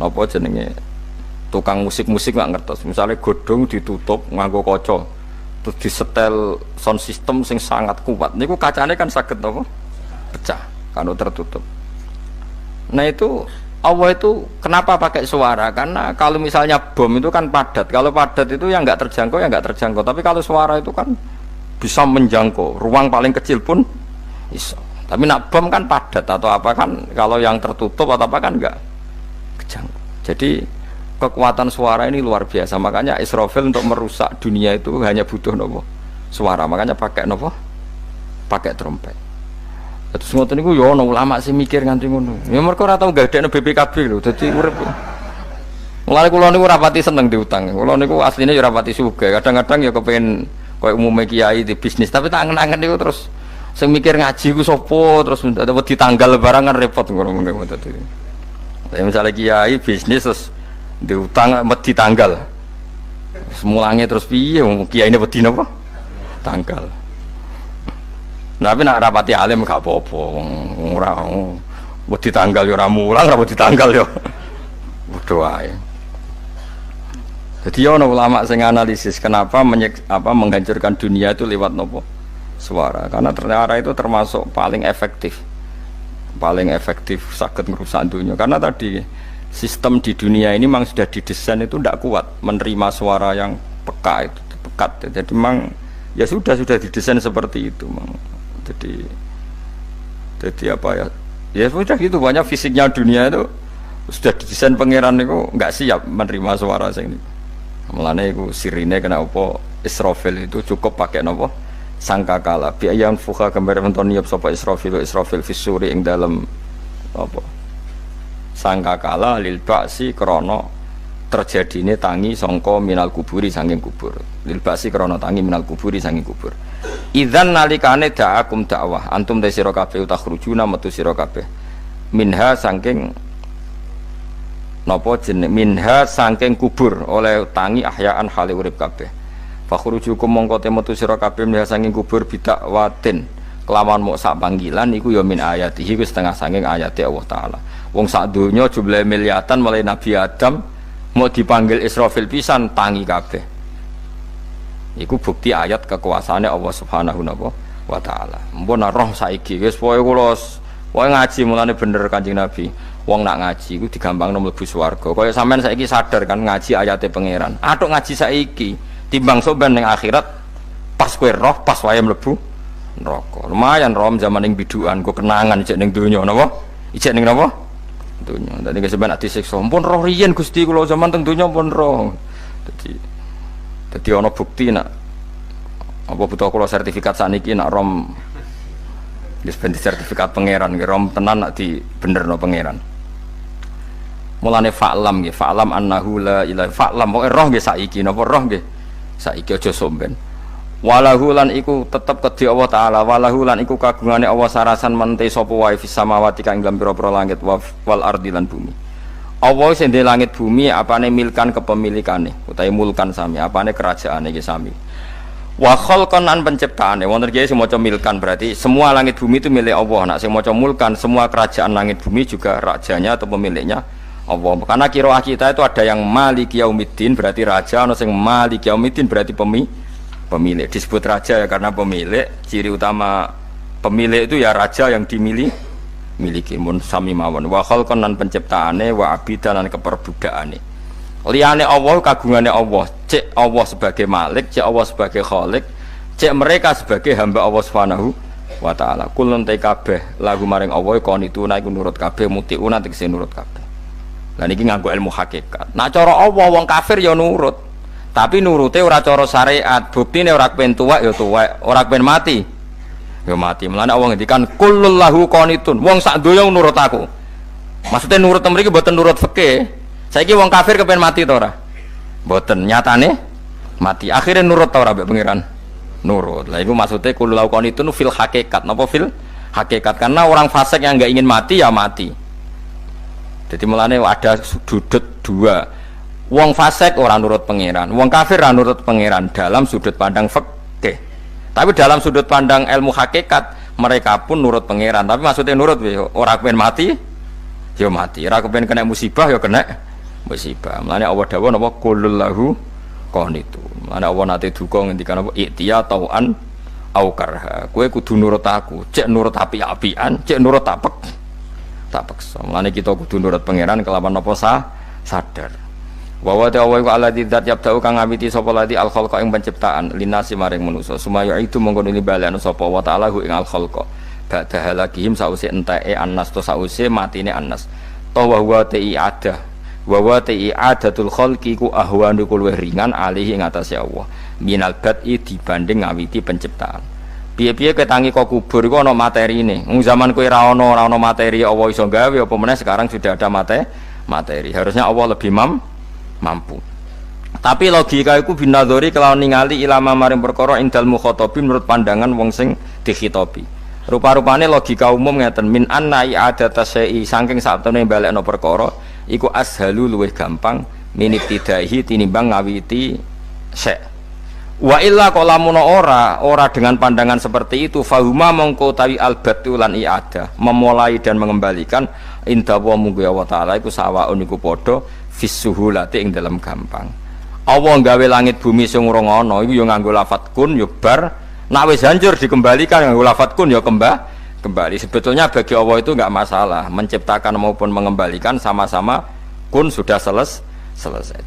napa jenenge tukang musik-musik nggak ngertos misalnya godong ditutup nganggo kaca terus disetel sound system sing sangat kuat niku kacane kan saged apa pecah kalau tertutup Nah itu Allah itu kenapa pakai suara? Karena kalau misalnya bom itu kan padat. Kalau padat itu yang nggak terjangkau ya nggak terjangkau. Tapi kalau suara itu kan bisa menjangkau. Ruang paling kecil pun bisa. Tapi nak bom kan padat atau apa kan? Kalau yang tertutup atau apa kan nggak kejangkau. Jadi kekuatan suara ini luar biasa. Makanya Israfil untuk merusak dunia itu hanya butuh nopo suara. Makanya pakai nopo, pakai trompet. Terus ngoten niku ya ana ulama sing mikir nganti ngono. Ya mergo ora tau gadekno BPKB lho. Dadi urip. Mulane kula niku ora pati seneng diutang. Kula niku asline ya ora pati sugih. Kadang-kadang ya kepengin koyo umume kiai di bisnis, tapi tak angen-angen niku terus sing mikir ngaji ku sapa terus wedi tanggal barang kan repot ngono dadi. Ya misalnya kiai bisnis terus diutang wedi tanggal. Semulange terus piye wong kiyaine wedi napa? Tanggal. Tapi nak rapati alim gak apa-apa, ora wedi tanggal ya ora mulang, ora wedi tanggal ya padha wae. Jadi ana ulama sing analisis kenapa menghancurkan dunia itu lewat nopo? Suara. Karena ternyata itu termasuk paling efektif saged merusak dunia. Karena tadi sistem di dunia ini memang sudah didesain itu tidak kuat menerima suara yang peka itu pekat. Jadi memang ya sudah didesain seperti itu memang. Jadi apa ya sudah gitu, banyak fisiknya dunia itu sudah didesain pangeran itu nggak siap menerima suara sing ini. Mulane iku sirine kena apa Israfil itu cukup pakai napa sangkakala bi ayyan fuha gambar menton niap sapa Israfil fisuri ing dalam apa sangkakala lil ba'si krana terjadine tangi sangka minal kuburi saking kubur. Lil ba'si krana tangi minal kuburi saking kubur. Idzan nalikane da'akum dakwah antum te sira kabeh takhrujuna metu sira kabeh minha saking napa jeneng minha saking kubur oleh tangi ahyaan hale urip kabeh. Fakhrujukum mongko te metu sira kabeh minha saking kubur bidakwatin kelawan mok sak panggilan iku ya min ayatihi ku setengah saking ayate Allah taala. Wong sak donya jumlahe miliatan mulai Nabi Adam mau dipanggil Israfil pisan tangi kabeh. Iku bukti ayat kekuasaane Allah Subhanahu wa taala. Mpun roh saiki wis pokoke kula ngaji mulane bener Kanjeng Nabi. Wong nak ngaji iku digampangno mlebu swarga. Kaya sampean saiki sadar kan ngaji ayate pangeran. Atuk ngaji saiki timbang soben ning akhirat pas kowe roh pas wae mlebu neraka. Lumayan rom zaman ning bidukan kok kenangan ijek ning donya napa? Ijek ning napa? Donya. Dadi keseban ati siksa. Mpun roh riyen Gusti kula zaman teng donya pun roh. Dadi ana bukti nak apa butuh kula sertifikat saniki nak rom wis ben sertifikat pangeran nggih rom tenan nak di benerno pangeran. Mulane fa'lam nggih fa'lam annahu la ilaha fa'lam pokoke roh nggih saiki napa roh nggih saiki aja somben. Walahu lan iku tetep kedhi Allah taala walahu lan iku kagungane Allah sarasan mente sapa wae fis samawati kang dalam pira-pira langit wal ardi lan bumi. Allah sing ndek langit bumi apane milkan kepemilikane utawi mulkan sami apane kerajaane iki sami. Wa khalqan an penciptaane wonten iki sing maca milkan berarti semua langit bumi itu milik Allah. Nek sing maca mulkan semua kerajaan langit bumi juga rajanya atau pemiliknya Allah. Karena qiraah kita itu ada yang Maliki Yaumiddin berarti raja, ana sing Maliki Yaumiddin berarti pemilik. Disebut raja ya karena pemilik. Ciri utama pemilik itu ya raja yang dimiliki mun sami mawon. Wa khalqan lan penciptaane wa abidan lan keperbudakane. Liyane Allah kagungane Allah. Cek Allah sebagai malik, cek Allah sebagai khalik, cek mereka sebagai hamba Allah Subhanahu wa taala. Kulun te kabeh lagu maring Allah qanituna iku nurut kabeh mutiuna tegese nurut kabeh. Lah niki nganggo ilmu hakikat. Nah cara Allah wong kafir ya nurut. Tapi nurute ora cara syariat. Buktine ora kepen tuwek ya tuwek, ora kepen mati ya mati. Mulane Allah ngendikan kullul lahu qanitun. Wong sak donya nurut aku. Maksudnya nurut mriki mboten nurut fikih. Saiki wong kafir kepen mati ta ora? Mboten, nyatane mati. Akhirnya nurut ta ora mbek pangeran? Nurut. Lah iku maksudnya kullul lahu qanitun fil hakikat. Napa fil hakikat? Karena orang fasik yang enggak ingin mati ya mati. Jadi mulane ada sudut dua. Wong fasik orang nurut pangeran, wong kafir ora nurut pangeran dalam sudut pandang fikih. Tapi dalam sudut pandang ilmu hakikat mereka pun nurut pangeran. Tapi maksudnya nurut ora kepen mati, ya mati. Ora kepen kena musibah ya kena musibah. Mulane Allah dawuh napa qulul lahu qanitun. Mulane Allah nate duka ngendikan apa iktiya tauan au karha. Kowe kudu nurut aku, cek nurut api-apian, cek nurut apek tak paksa. Mulane kita kudu nurut pangeran kelawan apa sadar. Wa wa ta'ala wa alladzi dzat yabda'u kang ngawiti sapa lati al khalqa ing penciptaan linasi maring manusa sumaya itu mongko nuli balekno sapa wa ta'ala ing al khalqa ba'da halakihim sause enteke annas to sause matine annas to wa huwa ta'iadah wa wa ta'iadatul khalqi ku ahwanu luwih ringan alih ing atase Allah minal bad'i dibanding ngawiti penciptaan. Piye-piye ketangi kok kubur iku ana materine. Wong zaman kowe ra ana materi Allah iso gawe apa meneh sekarang sudah ada materi. Harusnya Allah lebih mampu. Tapi logika iku binadzori kelawan ningali ilama maring perkara indal mukhatabin menurut pandangan wong sing dikhitobi. Rupa-rupane logika umum ngeten min anna i'adata syai'i saking satune balekno perkara iku ashalu luwih gampang minibtidaihi tinimbang ngawiti syai'. Wa illa qalamun ora dengan pandangan seperti itu fahuma mongko tawi albatu lan i'adah memulai dan mengembalikan inda wa munggu Allah taala iku sawaun iku padha fisuhulati ing dalam gampang. Allah gawe langit bumi sing urung ana iku ya nganggo lafat kun ya bar, nek wis hancur dikembalikan nganggo lafat kun ya kembali. Sebetulnya bagi Allah itu enggak masalah, menciptakan maupun mengembalikan sama-sama kun sudah selesai.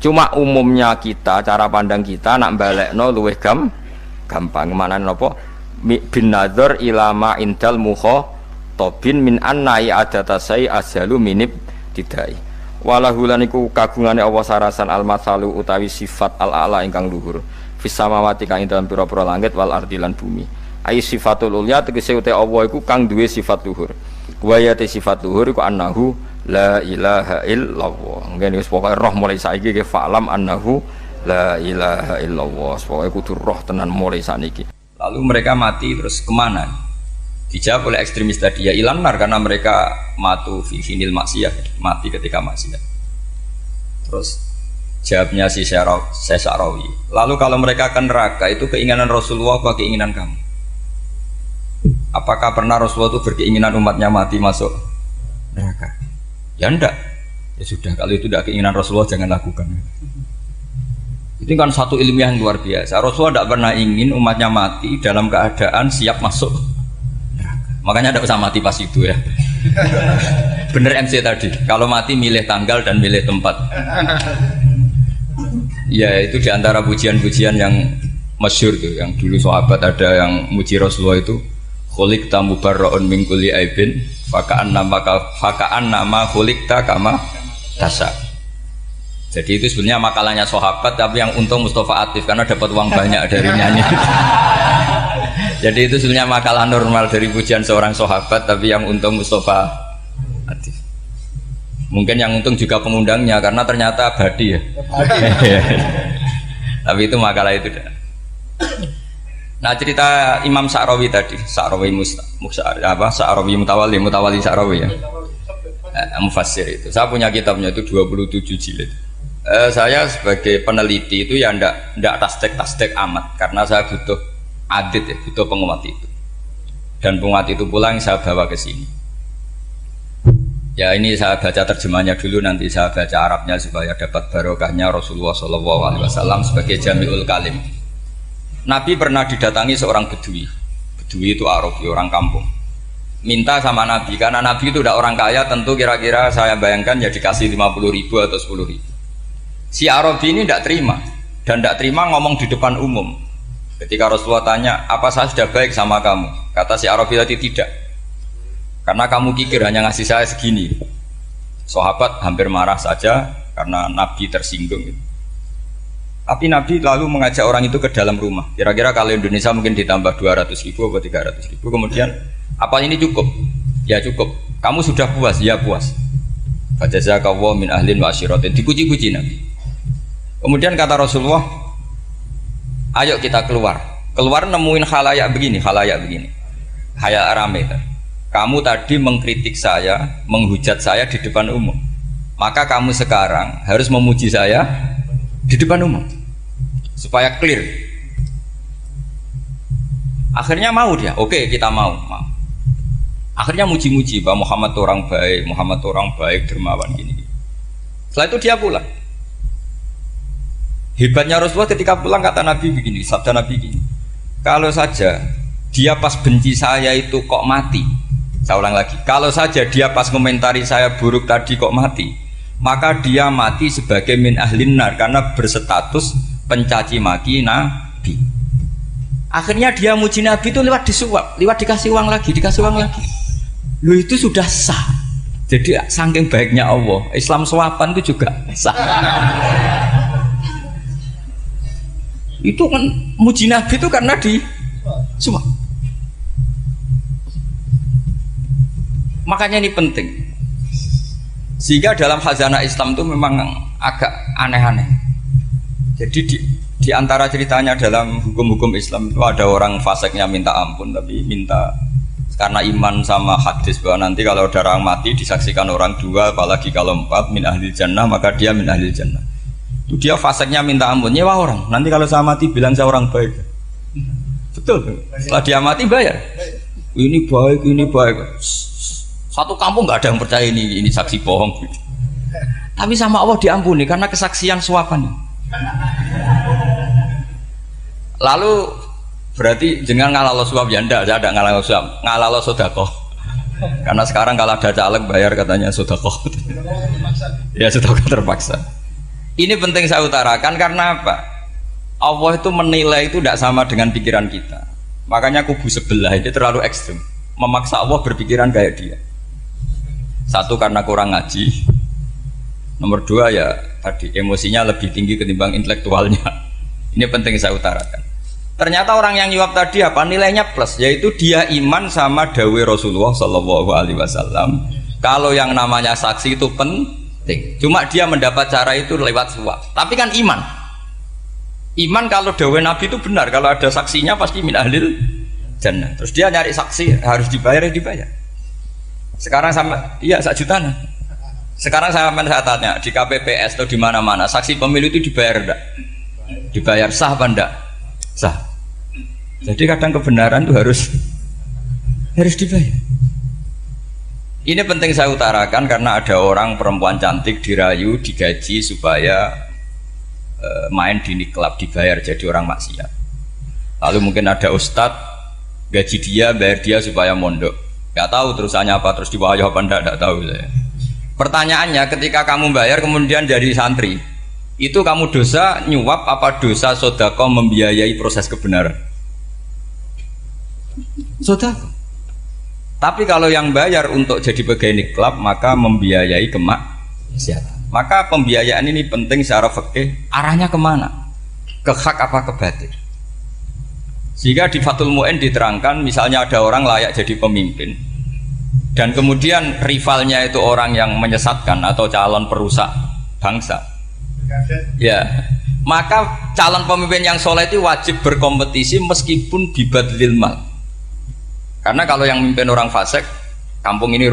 Cuma umumnya kita, cara pandang kita nak balekno luwih gampang. Maknane napa? Bin nadzar ilama indal mukhatabin min anna i'adata sai azalu minib tidai. Walahu lan iku kagungane Allah sarasan al-matsalu utawi sifat al-a'la ingkang luhur fis samawati kang ing dalem pira-pira langit wal ardi lan bumi. Ai sifatul ulya tegese uta Allah iku kang duwe sifat luhur. Wa ya sifat luhur iku annahu la ilaha illallah. Ngene wis pokoke roh mulai saiki ke fa'lam annahu la ilaha illallah. Pokoke kudu roh tenan mulai saniki. Lalu mereka mati terus kemana? Dijawab oleh ekstremis tadi ya ilanar karena mereka matu fi hinil maksiyah, mati ketika maksiat. Terus jawabnya si Syarawi. Lalu kalau mereka akan neraka itu keinginan Rasulullah apa keinginan kamu? Apakah pernah Rasulullah itu berkeinginan umatnya mati masuk neraka? Ya enggak. Ya sudah, kalau itu tidak keinginan Rasulullah jangan lakukan. Itu kan satu ilmiah yang luar biasa. Rasulullah tidak pernah ingin umatnya mati dalam keadaan siap masuk neraka. Makanya tidak usah mati pas itu ya. Bener MC tadi, kalau mati milih tanggal dan milih tempat. Ya itu diantara pujian-pujian yang masyhur tuh, yang dulu sahabat ada yang muji Rasulullah itu khuliqta mubarra'un min kulli aibin faka'an nama khuliqta kama tasha. Jadi itu sebenarnya makalahnya sahabat, tapi yang untung Mustafa Atif karena dapat uang banyak dari nyanyi. Jadi itu sebenarnya makalah normal dari pujian seorang sahabat, tapi yang untung Mustafa Atif. Mungkin yang untung juga pengundangnya karena ternyata abadi ya. Tapi itu makalah itu. Nah cerita Imam Syarawi tadi, Syarawi Syarawi Mutawali Syarawi ya, mufassir itu. Saya punya kitabnya itu 27 jilid. Saya sebagai peneliti itu ya ndak tasdek amat karena saya butuh adit ya, butuh penguat itu. Dan penguat itu pula yang saya bawa ke sini. Ya ini saya baca terjemahnya dulu, nanti saya baca Arabnya supaya dapat barokahnya Rasulullah SAW sebagai Jami'ul Kalim. Nabi pernah didatangi seorang bedui. Bedui itu Arabi, orang kampung. Minta sama Nabi, karena Nabi itu udah orang kaya, tentu kira-kira saya bayangkan ya dikasih 50.000 atau 10.000. Si Arabi ini tidak terima, dan tidak terima ngomong di depan umum. Ketika Rasulullah tanya, apa saya sudah baik sama kamu? Kata si Arabi tadi tidak. Karena kamu kikir hanya ngasih saya segini. Sahabat hampir marah saja karena Nabi tersinggung. Tapi Nabi lalu mengajak orang itu ke dalam rumah. Kira-kira kalau Indonesia mungkin ditambah 200.000 atau 300.000. Kemudian, apa ini cukup? Ya cukup. Kamu sudah puas? Ya puas. Fajazakallahu min ahlin wa asyiratin. Dipuji-puji Nabi. Kemudian kata Rasulullah, ayo kita keluar. Keluar nemuin khalayak begini. Khalayak rame. Kamu tadi mengkritik saya, menghujat saya di depan umum. Maka kamu sekarang harus memuji saya di depan umum supaya clear. Akhirnya mau dia, oke kita mau. Akhirnya muji-muji bahwa Muhammad orang baik, dermawan gini. Setelah itu dia pulang. Hebatnya Rasulullah ketika pulang kata Nabi begini, sabda Nabi begini, kalau saja dia pas benci saya itu kok mati, Saya ulang lagi, kalau saja dia pas komentari saya buruk tadi kok mati, maka dia mati sebagai min ahlin nar karena berstatus pencaci maki Nabi. Akhirnya dia muji Nabi itu lewat disuap, lewat dikasih uang lagi. Lu itu sudah sah. Jadi saking baiknya Allah, Islam suapan itu juga sah. Itu kan muji Nabi itu karena di suap. Makanya ini penting. Sehingga dalam khazanah Islam itu memang agak aneh-aneh. Jadi di antara ceritanya dalam hukum-hukum Islam itu ada orang fasiknya minta ampun, tapi minta karena iman sama hadis bahwa nanti kalau ada orang mati disaksikan orang dua, apalagi kalau empat min ahli jannah, maka dia min ahli jannah. Itu dia fasiknya minta ampun, nyewa orang. Nanti kalau saya mati bilang saya orang baik. Betul. Setelah dia mati bayar. Ini baik, ini baik. Satu kampung nggak ada yang percaya ini saksi bohong. Tapi sama Allah diampuni karena kesaksian suapan. Lalu berarti jangan ngalalo suap ya ndak, saya ada ngalalo suap, ngalalo sodakoh. Karena sekarang kalau ada caleg bayar katanya sodakoh. Ya sodakoh terpaksa. Ini penting saya utarakan karena apa? Allah itu menilai itu tidak sama dengan pikiran kita. Makanya kubu sebelah ini terlalu ekstrim, memaksa Allah berpikiran kayak dia. Satu karena kurang ngaji, nomor dua ya tadi emosinya lebih tinggi ketimbang intelektualnya. Ini penting saya utarakan. Ternyata orang yang nyuap tadi apa nilainya plus, yaitu dia iman sama dawe Rasulullah Shallallahu Alaihi Wasallam. Kalau yang namanya saksi itu penting, cuma dia mendapat cara itu lewat suap. Tapi kan iman kalau dawe Nabi itu benar, kalau ada saksinya pasti min ahlil jannah. Terus dia nyari saksi harus dibayar, ya dibayar. Sekarang sama iya 1 juta. Sekarang saya tanya di KPPS atau di mana-mana saksi pemilu itu dibayar enggak? Dibayar sah apa enggak? Sah. Jadi kadang kebenaran itu harus dibayar. Ini penting saya utarakan karena ada orang perempuan cantik dirayu, digaji supaya main di klub, dibayar jadi orang maksiat. Lalu mungkin ada ustadz gaji dia, bayar dia supaya mondok. Gak tahu terusannya apa, terus diwayah apa enggak tahu saya. Pertanyaannya ketika kamu bayar kemudian jadi santri, itu kamu dosa nyuap apa dosa sodako membiayai proses kebenaran? Sodako. Tapi kalau yang bayar untuk jadi pegawai klub maka membiayai kemaksiatan. Maka pembiayaan ini penting secara fikih, arahnya kemana? Ke hak apa ke batil? Sehingga di Fathul Mu'in diterangkan misalnya ada orang layak jadi pemimpin dan kemudian rivalnya itu orang yang menyesatkan atau calon perusak bangsa, ya maka calon pemimpin yang soleh itu wajib berkompetisi meskipun bibadlil mal. Karena kalau yang mimpin orang fasik, kampung ini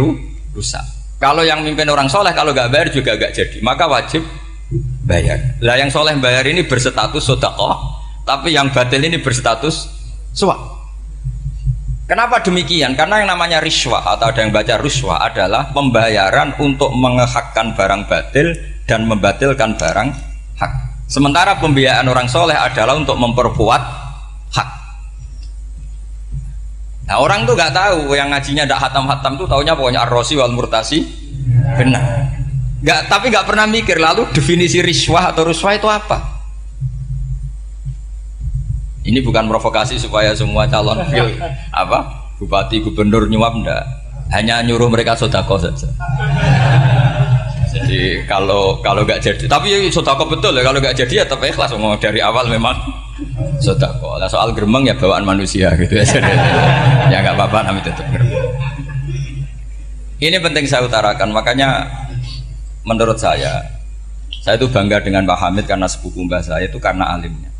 rusak. Kalau yang mimpin orang soleh, kalau nggak bayar juga nggak jadi, maka wajib bayar. Lah yang soleh bayar ini berstatus sedekah, tapi yang batil ini berstatus suap. Kenapa demikian? Karena yang namanya riswah atau ada yang baca ruswah adalah pembayaran untuk mengehakkan barang batil dan membatilkan barang hak. Sementara pembiayaan orang soleh adalah untuk memperkuat hak. Nah orang tuh nggak tahu, yang ngajinya tidak hatam-hatam tuh taunya pokoknya ar-rosi wal murtasi benar. Tapi nggak pernah mikir lalu definisi riswah atau ruswah itu apa? Ini bukan provokasi supaya semua calon bupati gubernur nyuap enggak, hanya nyuruh mereka sodako saja. Jadi kalau nggak jadi, tapi sodako betul ya, kalau nggak jadi ya tetap ikhlas, ngomong dari awal memang sodako. Nah, soal geremeng ya bawaan manusia gitu ya. Ya nggak apa-apa, namanya tetap geremeng. Ini penting saya utarakan, makanya menurut saya itu bangga dengan Pak Hamid karena sepupu mbah saya itu karena alimnya.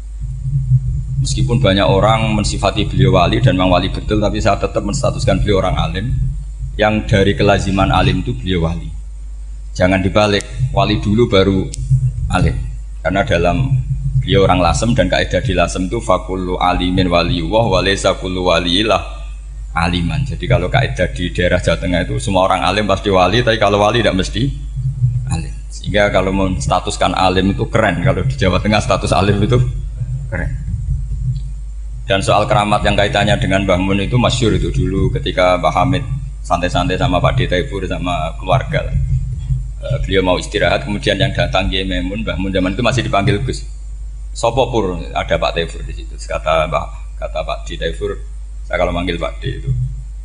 Meskipun banyak orang mensifati beliau wali dan memang wali betul, tapi saya tetap menstatuskan beliau orang alim yang dari kelaziman alim itu beliau wali. Jangan dibalik, wali dulu baru alim. Karena dalam beliau orang Lasem dan kaidah di Lasem itu fakullu alimin waliyullah walaysa kullu waliyillah aliman. Jadi kalau kaidah di daerah Jawa Tengah itu semua orang alim pasti wali, tapi kalau wali tidak mesti alim. Sehingga kalau menstatuskan alim itu keren, kalau di Jawa Tengah status alim itu keren. Dan soal keramat yang kaitannya dengan Mbah Mun itu masyhur itu dulu ketika Mbah Hamid santai-santai sama Pak D Taifur sama keluarga lah. Beliau mau istirahat, kemudian yang datang Kiai Maimun, Mbah Mun zaman itu masih dipanggil Gus. Sopo pur, ada Pak Taifur di situ. Kata Pak D Taifur, saya kalau manggil Pak D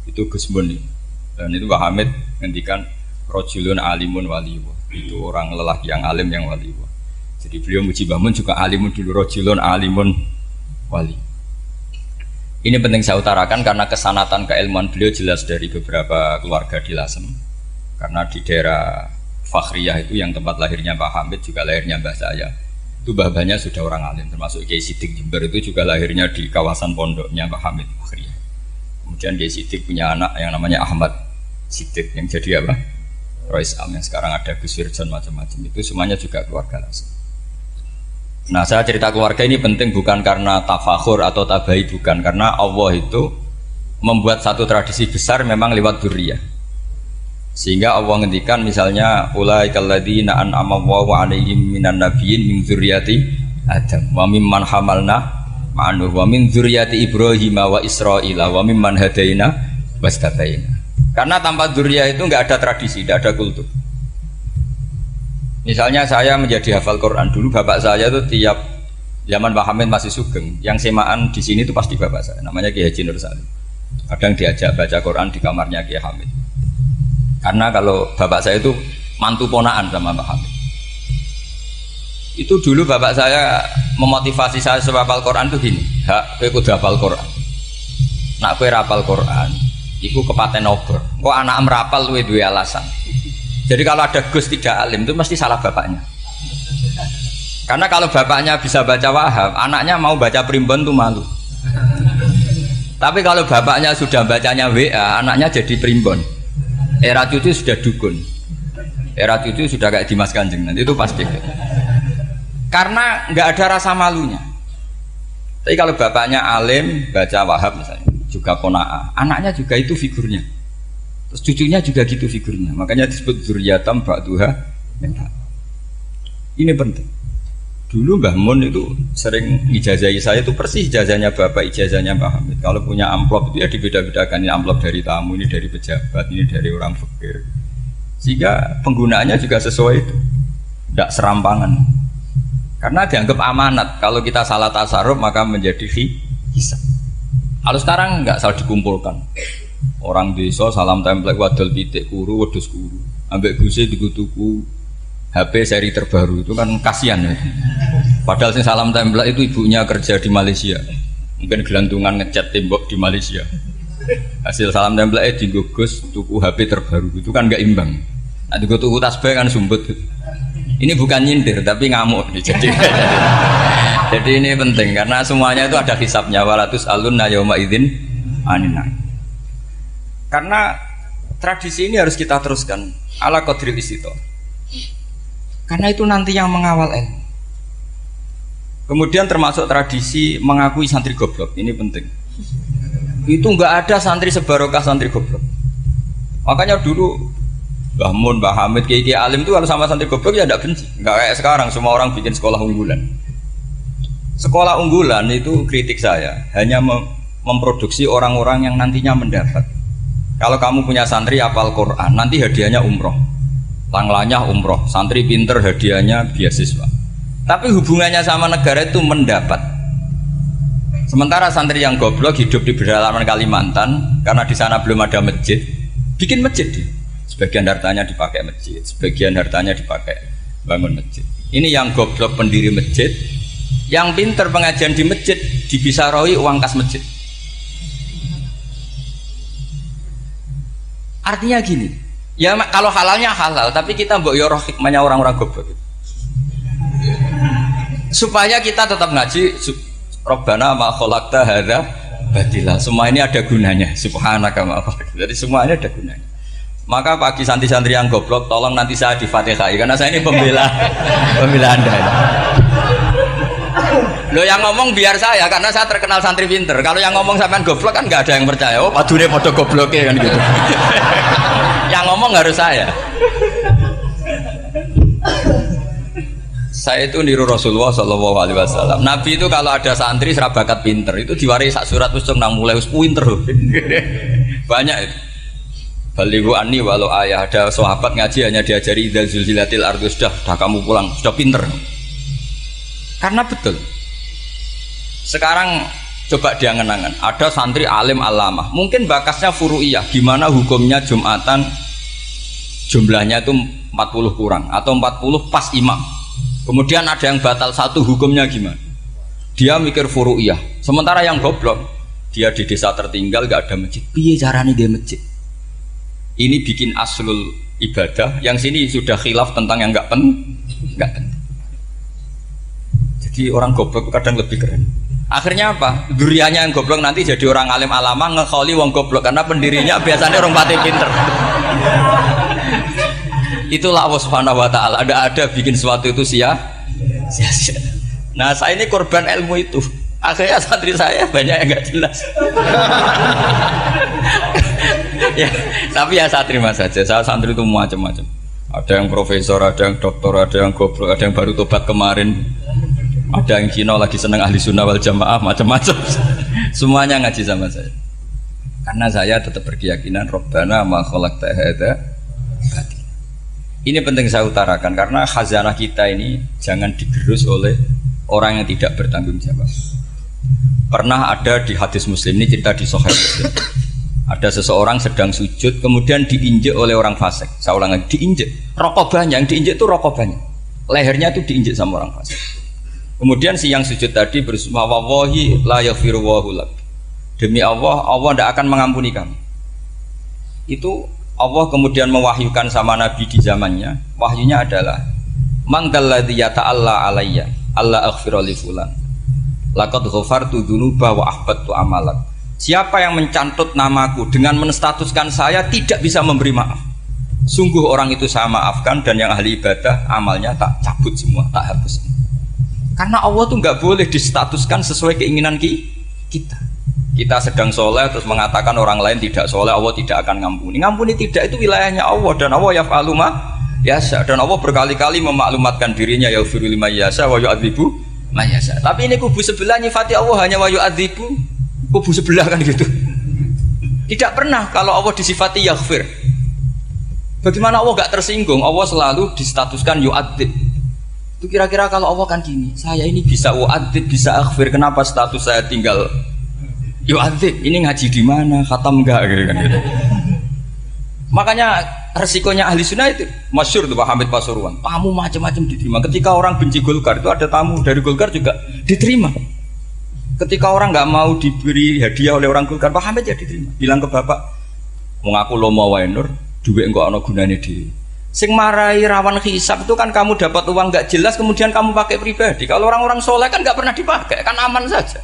itu Gus Mun. Dan itu Mbah Hamid ngendikan rojulun alimun waliwa. Itu orang lelaki yang alim yang waliwa. Jadi beliau muji Mbah Mun juga alimun dulu, rojulun alimun wali. Ini penting saya utarakan karena kesanatan keilmuan beliau jelas dari beberapa keluarga di Lasem. Karena di daerah Fakhriyah itu yang tempat lahirnya Pak Hamid juga lahirnya mbah saya. Itu mbah-mbahnya sudah orang alim, termasuk Kiai Sidik Jember itu juga lahirnya di kawasan pondoknya Pak Hamid Fakhriyah. Kemudian Kiai Sidik punya anak yang namanya Ahmad Sidik yang jadi apa? Rois Am yang sekarang ada Gus Wirjon macam-macam itu semuanya juga keluarga Lasem. Nah saya cerita keluarga ini penting bukan karena tafakhur atau tabai, bukan karena Allah itu membuat satu tradisi besar memang lewat dzurriyyah. Sehingga Allah ngendikan misalnya ulaikal ladzina an'ama Allahu 'alaihim minan nabiyyin min dzurriyyati Adam wa mimman hamalna ma'anuh wa min dzurriyyati Ibrahim wa Israila wa mimman hadaina wastabaina. Karena tanpa dzurriyyah itu enggak ada tradisi, enggak ada kultur. Misalnya saya menjadi hafal Quran dulu, bapak saya itu tiap zaman Pak Hamid masih sugeng, yang semaan di sini itu pasti bapak saya, namanya Kiai Haji Nur Salim. Kadang diajak baca Quran di kamarnya Kiai Hamid. Karena kalau bapak saya itu mantu ponaan sama Pak Hamid. Itu dulu bapak saya memotivasi saya supaya hafal Quran itu gini, hak kowe kudu hafal Quran. Nak kowe hafal Quran, iku kepaten obor. Kok anak merapal luwe duwe alasan. Jadi kalau ada Gus tidak alim itu mesti salah bapaknya. Karena kalau bapaknya bisa baca Wahab, anaknya mau baca primbon tuh malu. Tapi kalau bapaknya sudah bacanya WA, anaknya jadi primbon. Era cucu sudah dukun, era cucu sudah kayak Dimas Kanjeng, nanti itu pasti. Karena nggak ada rasa malunya. Tapi kalau bapaknya alim baca Wahab misalnya, juga kona'ah, anaknya juga itu figurnya. Terus cucunya juga gitu figurnya. Makanya disebut dzurriyyatam ba'duha min ba'd. Ini penting. Dulu Mbah Mun itu sering ijazahi saya itu persis ijazahnya bapak, ijazahnya Mbah Hamid. Kalau punya amplop itu ya dibeda-bedakan, ini amplop dari tamu, ini dari pejabat, ini dari orang fakir. Sehingga penggunaannya juga sesuai itu, tidak serampangan. Karena dianggap amanat. Kalau kita salah tasarruf maka menjadi hisab. Kalau sekarang nggak salah dikumpulkan. Orang desa salam template wadol pitik kuru, wedhus kuru. Ambek guse dikutuku HP seri terbaru itu kan kasihan ya. Padahal sing salam template itu ibunya kerja di Malaysia. Mungkin gelantungan ngecat tembok di Malaysia. Hasil salam template digugus tuku HP terbaru itu kan nggak imbang. Nah juga tuku tasbih kan sumbut. Ini bukan nyindir tapi ngamuk. Jadi ini penting karena semuanya itu ada hisabnya. Walatus alunna yauma idzin anina. Karena tradisi ini harus kita teruskan ala qadril istito. Karena itu nanti yang mengawal ilmu. Kemudian termasuk tradisi mengakui santri goblok, ini penting. Itu nggak ada santri sebarokah santri goblok. Makanya dulu Mbah Mun, Mbah Hamid, Kiai Alim itu kalau sama santri goblok ya tidak benci. Nggak kayak sekarang semua orang bikin sekolah unggulan. Sekolah unggulan itu kritik saya hanya memproduksi orang-orang yang nantinya mendapat. Kalau kamu punya santri hafal Quran, nanti hadiahnya umroh. Tanglanya umroh, santri pinter hadiahnya beasiswa. Tapi hubungannya sama negara itu mendapat. Sementara santri yang goblok hidup di pedalaman Kalimantan karena di sana belum ada masjid, bikin masjid. Sebagian hartanya dipakai masjid, sebagian hartanya dipakai bangun masjid. Ini yang goblok pendiri masjid, yang pinter pengajian di masjid dibisaroi uang kas masjid. Artinya gini, ya kalau halalnya halal, tapi kita mbok yo roh hikmahnya orang-orang goblok. Supaya kita tetap ngaji Rabbana ma khalaqta hadza batila. Semua ini ada gunanya. Subhanaka ma khalaqta. Jadi semuanya ada gunanya. Maka bagi santri-santri yang goblok, tolong nanti saya di-Fatihai karena saya ini pembela Anda. Loh yang ngomong biar saya karena saya terkenal santri pinter. Kalau yang ngomong sampean goblok kan nggak ada yang percaya. Oh, padune padha gobloke kan gitu. Yang ngomong harus saya. Saya itu niru Rasulullah Shallallahu Alaihi Wasallam. Nabi itu kalau ada santri serabakat pinter itu diwaris sak surat usung nang mulai us pinter. Banyak itu. Balighu anni walau ayah. Ada sahabat ngaji hanya diajari idza zulzilatil ardu, sudah kamu pulang, sudah pinter. Karena betul. Sekarang coba diangen-angen, ada santri alim alamah, mungkin bakasnya furu'iyah, gimana hukumnya Jumatan jumlahnya itu 40 kurang atau 40 pas imam. Kemudian ada yang batal satu, hukumnya gimana? Dia mikir furu'iyah. Sementara yang goblok, dia di desa tertinggal gak ada masjid. Piye caranya dia masjid? Ini bikin aslul ibadah, yang sini sudah khilaf tentang yang gak penting. Jadi orang goblok kadang lebih keren. Akhirnya apa? Duriannya yang goblok nanti jadi orang alim alama ngekholi wong goblok karena pendirinya biasanya orang pati pinter. Itulah Allah Subhanahu wa taala. Ada bikin sesuatu itu sia-sia. Nah, saya ini korban ilmu itu. Akhirnya santri saya banyak yang enggak jelas. Ya, tapi ya saya terima saja. Saya santri itu macam-macam. Ada yang profesor, ada yang doktor, ada yang goblok, ada yang baru tobat kemarin. Ada yang Cina lagi seneng ahli sunnah wal jamaah, macam-macam. Semuanya ngaji sama saya. Karena saya tetap berkeyakinan Rabbana ma khalaqta hadza batil. Ini penting saya utarakan karena khazanah kita ini jangan digerus oleh orang yang tidak bertanggung jawab. Pernah ada di hadis Muslim, ini cerita di Sahih Muslim. Ada seseorang sedang sujud kemudian diinjek oleh orang fasik. Saya ulang lagi, diinjek. Rokobahnya, yang diinjek itu rokobahnya. Lehernya itu diinjek sama orang fasik. Kemudian si yang sujud tadi bersumpah wallahi la yaghfiru wallahu lak. Demi Allah, Allah tidak akan mengampuni kamu. Itu Allah kemudian mewahyukan sama Nabi di zamannya. Wahyunya adalah mangkalladzi yata'alla alayya alla aghfira li fulan. Laqad ghafartu dzunuba wa ahbattu amalak. Siapa yang mencantut namaku dengan menstatuskan saya tidak bisa memberi maaf. Sungguh orang itu saya maafkan dan yang ahli ibadah amalnya tak cabut semua, tak hapus. Karena Allah tuh nggak boleh distatuskan sesuai keinginan kita. Kita sedang soleh terus mengatakan orang lain tidak soleh, Allah tidak akan ngampuni. Ngampuni tidak, itu wilayahnya Allah dan Allah yaf'alu ma yasha. Dan Allah berkali-kali memaklumatkan dirinya yaghfiru liman yasha wa yu'adzibu man yasha. Tapi ini kubu sebelah nyifati Allah hanya wa yu'adzibu, kubu sebelah kan gitu. Tidak pernah kalau Allah disifati yaghfir. Bagaimana Allah gak tersinggung? Allah selalu distatuskan yu'adzib. Itu kira-kira kalau Allah kan gini, saya ini bisa wa'adzib, bisa aghfir, kenapa status saya tinggal yu'adzib? Ini ngaji di mana? Khatam enggak gitu kan gitu. Makanya resikonya ahli sunnah itu masyhur tuh Pak Hamid Pasuruan. Tamu macam-macam diterima. Ketika orang benci Golkar itu ada tamu dari Golkar juga diterima. Ketika orang nggak mau diberi hadiah oleh orang Golkar, Pak Hamid ya diterima. Bilang ke bapak, mengaku lomo wae nur, duit enggak ana gunane dhewe. Sing marai rawan hisab itu kan kamu dapat uang nggak jelas kemudian kamu pakai pribadi. Kalau orang-orang soleh kan nggak pernah dipakai, kan aman saja.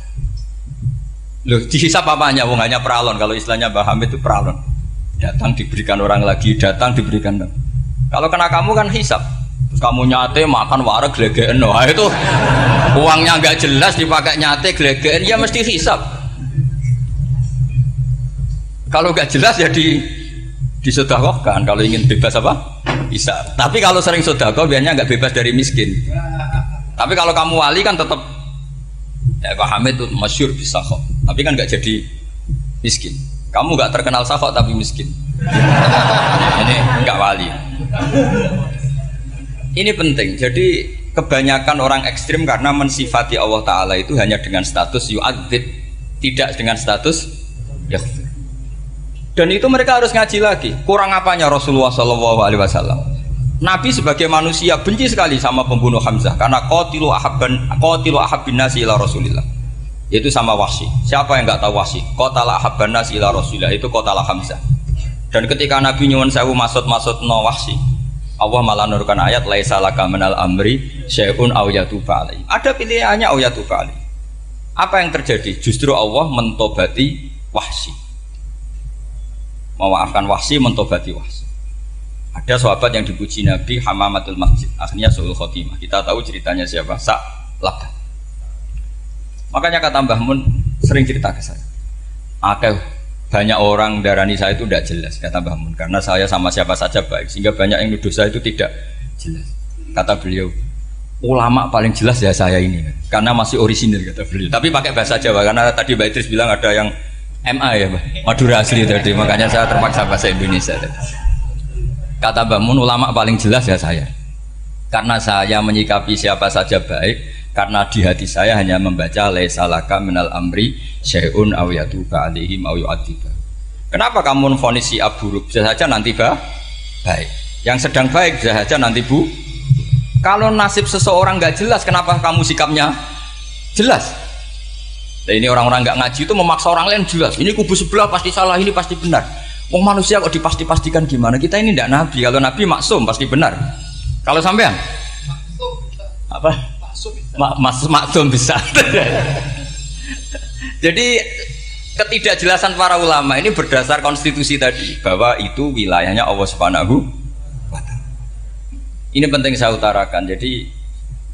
Loh, dihisab apanya? Wong hanya peralon. Kalau istilahnya Mbah Hamid itu peralon. Datang diberikan orang lagi, datang diberikan. Kalau kena kamu kan hisab. Terus kamu nyate makan wareg glegeken. Wah itu uangnya nggak jelas dipakai nyate glegeken, ya mesti hisab. Kalau nggak jelas ya disedekahkan. Kalau ingin bebas apa? Bisa. Tapi kalau sering sedekah biasanya nggak bebas dari miskin. Tapi kalau kamu wali kan tetap ya Pak Hamid itu masyhur bisa kok. Tapi kan nggak jadi miskin. Kamu nggak terkenal sakok tapi miskin. Ini nggak wali. Ini penting. Jadi kebanyakan orang ekstrim karena mensifati Allah Taala itu hanya dengan status yu'adzib, tidak dengan status yaghfir. Dan itu mereka harus ngaji lagi. Kurang apanya Rasulullah SAW? Nabi sebagai manusia benci sekali sama pembunuh Hamzah karena qatilu ahabbin nasi ila Rasulillah. Itu sama Wahsy. Siapa yang nggak tahu Wahsy? Qatala ahabban nasi ila Rasulillah, itu qatala Hamzah. Dan ketika Nabi nyuwun sewu maksud no Wahsy, Allah malah nurkan ayat laisa laka minal amri syai'un aw yatuba alaihi. Ada pilihannya aw yatuba alaihi. Apa yang terjadi? Justru Allah mentobati Wahsy. Memaafkan Wahsy, mentobati Wahsy. Ada sahabat yang dipuji Nabi Hamamatul Masjid, akhirnya su'ul khotimah. Kita tahu ceritanya siapa? Sa'labah. Makanya kata Mbah Mun sering cerita ke saya. Banyak orang darani saya itu tidak jelas, kata Mbah Mun, karena saya sama siapa saja baik, sehingga banyak yang nuduh saya itu tidak jelas. Kata beliau, ulama paling jelas ya saya ini, karena masih orisinil, kata beliau. Tapi pakai bahasa Jawa, karena tadi Mbak Idris bilang ada yang MA ya Mbak, Madura asli tadi, makanya saya terpaksa bahasa Indonesia tadi. Kata Mbak Mun, ulama paling jelas ya saya, karena saya menyikapi siapa saja baik, karena di hati saya hanya membaca laisa laka minal amri syai'un aw yatuba alaihim aw yu'adziba. Kenapa kamu vonis si buruk? Bisa saja nanti baik, yang sedang baik bisa saja nanti bu. Kalau nasib seseorang nggak jelas, kenapa kamu sikapnya jelas? Nah, ini orang-orang nggak ngaji itu memaksa orang lain jelas. Ini kubu sebelah pasti salah, ini pasti benar. Wong manusia kok dipasti-pastikan gimana? Kita ini tidak nabi. Kalau nabi maksum pasti benar. Kalau sampean apa? Maksum bisa. Jadi ketidakjelasan para ulama ini berdasar konstitusi tadi bahwa itu wilayahnya Allah Subhanahu wa Ta'ala. Ini penting saya utarakan. Jadi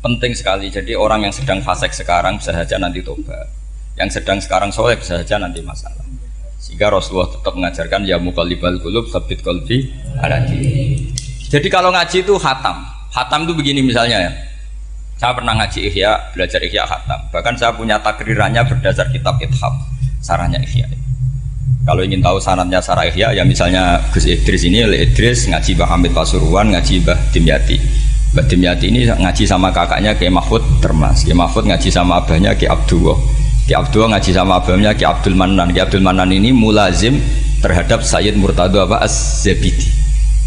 penting sekali. Jadi orang yang sedang fasik sekarang bisa saja nanti tobat. Yang sedang sekarang soleh bisa saja nanti masalah. Sehingga Rasulullah tetap mengajarkan ya muqallibal qulub tsabbit qalbi ala dinik. Jadi kalau ngaji itu khatam. Khatam itu begini misalnya ya. Saya pernah ngaji Ihya, belajar Ihya khatam. Bahkan saya punya takrirannya berdasar kitab Ithaf, sarahnya Ihya. Kalau ingin tahu sanadnya sarah Ihya ya misalnya Gus Idris ini, Idris ngaji Mbah Hamid Pasuruan, ngaji Mbah Dimyati. Mbah Dimyati ini ngaji sama kakaknya Kiai Mahfud Termas. Kiai Mahfud ngaji sama abahnya Kiai Abdullah. Ki Abdul ngaji sama abahnya Ki Abdul Manan. Ki Abdul Manan ini mulazim terhadap Sayyid Murtado Az-Zabidi.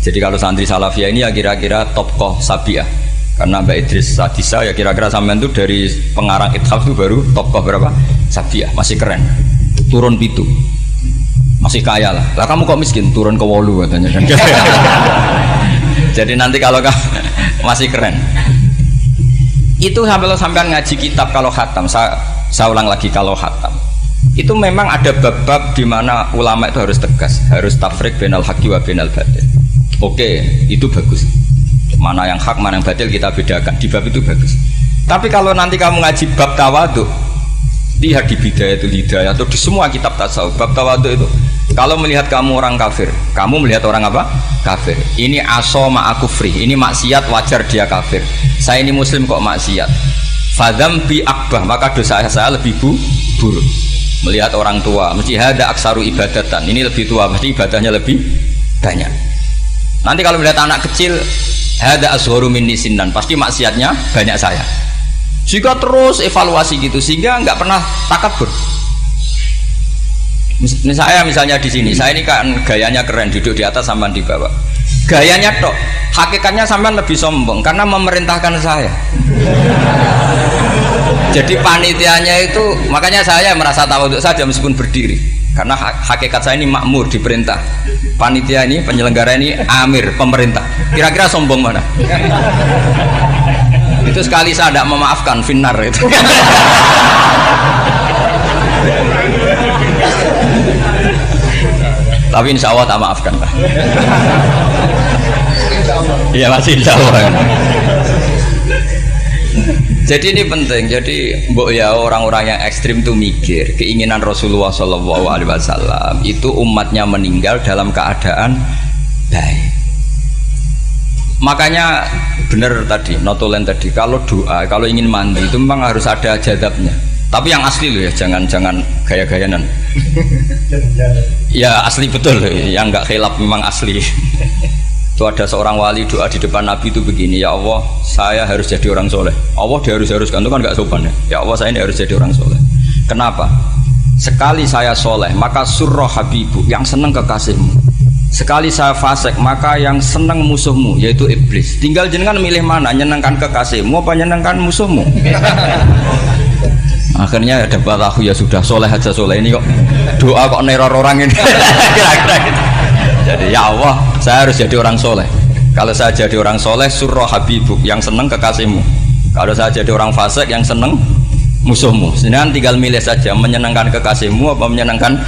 Jadi kalau santri Salafiyah ini ya kira-kira tokoh Sabiah. Karena Mbak Idris Sadisa ya kira-kira sampean itu dari pengarang Ithaf itu baru tokoh berapa? Sabiah, masih keren. Turun pitu. Masih kaya lah. Lah kamu kok miskin? Turun ke 8 katanya kan. Jadi nanti kalau masih keren. Itu sampean ngaji kitab kalau khatam. Saya ulang lagi kalau khatam itu memang ada bab-bab di mana ulama itu harus tegas, harus tafriq bainal haqqi wa bainal batil. Oke, itu bagus. Mana yang hak, mana yang batil kita bedakan. Di bab itu bagus. Tapi kalau nanti kamu ngaji bab tawadhu, lihat di Bidayatul Hidayah atau di semua kitab tasawuf, bab tawadhu itu kalau melihat kamu orang kafir, kamu melihat orang apa? Kafir. Ini aso ma'akufri, ini maksiat wajar dia kafir. Saya ini muslim kok maksiat. Fadam bi akbah, maka dosa saya lebih buruk. Melihat orang tua, mesti ada aksaru ibadatan, ini lebih tua, mesti ibadahnya lebih banyak. Nanti kalau melihat anak kecil, ada ashoru min nisinnan, pasti maksiatnya banyak saya. Jika terus evaluasi gitu, sehingga nggak pernah takabur. Saya misalnya di sini, saya ini kan gayanya keren, duduk di atas sampai di bawah. Gayanya tok, hakikatnya sampean lebih sombong karena memerintahkan saya. Jadi panitianya itu, makanya saya merasa tawadhu saja meskipun berdiri, karena hakikat saya ini makmur, diperintah. Panitia ini, penyelenggara ini amir, pemerintah. Kira-kira sombong mana? Itu sekali saya tidak memaafkan finnar itu. Tapi insya Allah tak maafkan lah. Iya masih insya Allah. Jadi ini penting. Jadi mbok ya orang-orang yang ekstrim itu mikir keinginan Rasulullah SAW itu umatnya meninggal dalam keadaan baik. Makanya benar tadi notulen tadi, kalau doa, kalau ingin mandi itu memang harus ada jadabnya. Tapi yang asli loh ya, jangan gaya-gayanan. Ya asli betul, yang nggak khilaf memang asli. Itu ada seorang wali doa di depan Nabi itu begini, ya Allah saya harus jadi orang soleh. Allah diharus-haruskan, itu kan nggak sopan ya. Ya Allah saya ini harus jadi orang soleh. Kenapa? Sekali saya soleh maka surroh habibu, yang seneng kekasihmu. Sekali saya fasik maka yang seneng musuhmu, yaitu iblis. Tinggal jenengan milih mana, nyenangkan kekasihmu apa nyenangkan musuhmu. Akhirnya ada batahu, ya sudah soleh aja, soleh ini kok doa kok neror orang ini. Kira-kira gitu. Jadi ya Allah saya harus jadi orang soleh. Kalau saya jadi orang soleh, surroh habibuk, yang seneng kekasihmu. Kalau saya jadi orang fasik, yang seneng musuhmu. Sedangkan tinggal milih saja, menyenangkan kekasihmu apa menyenangkan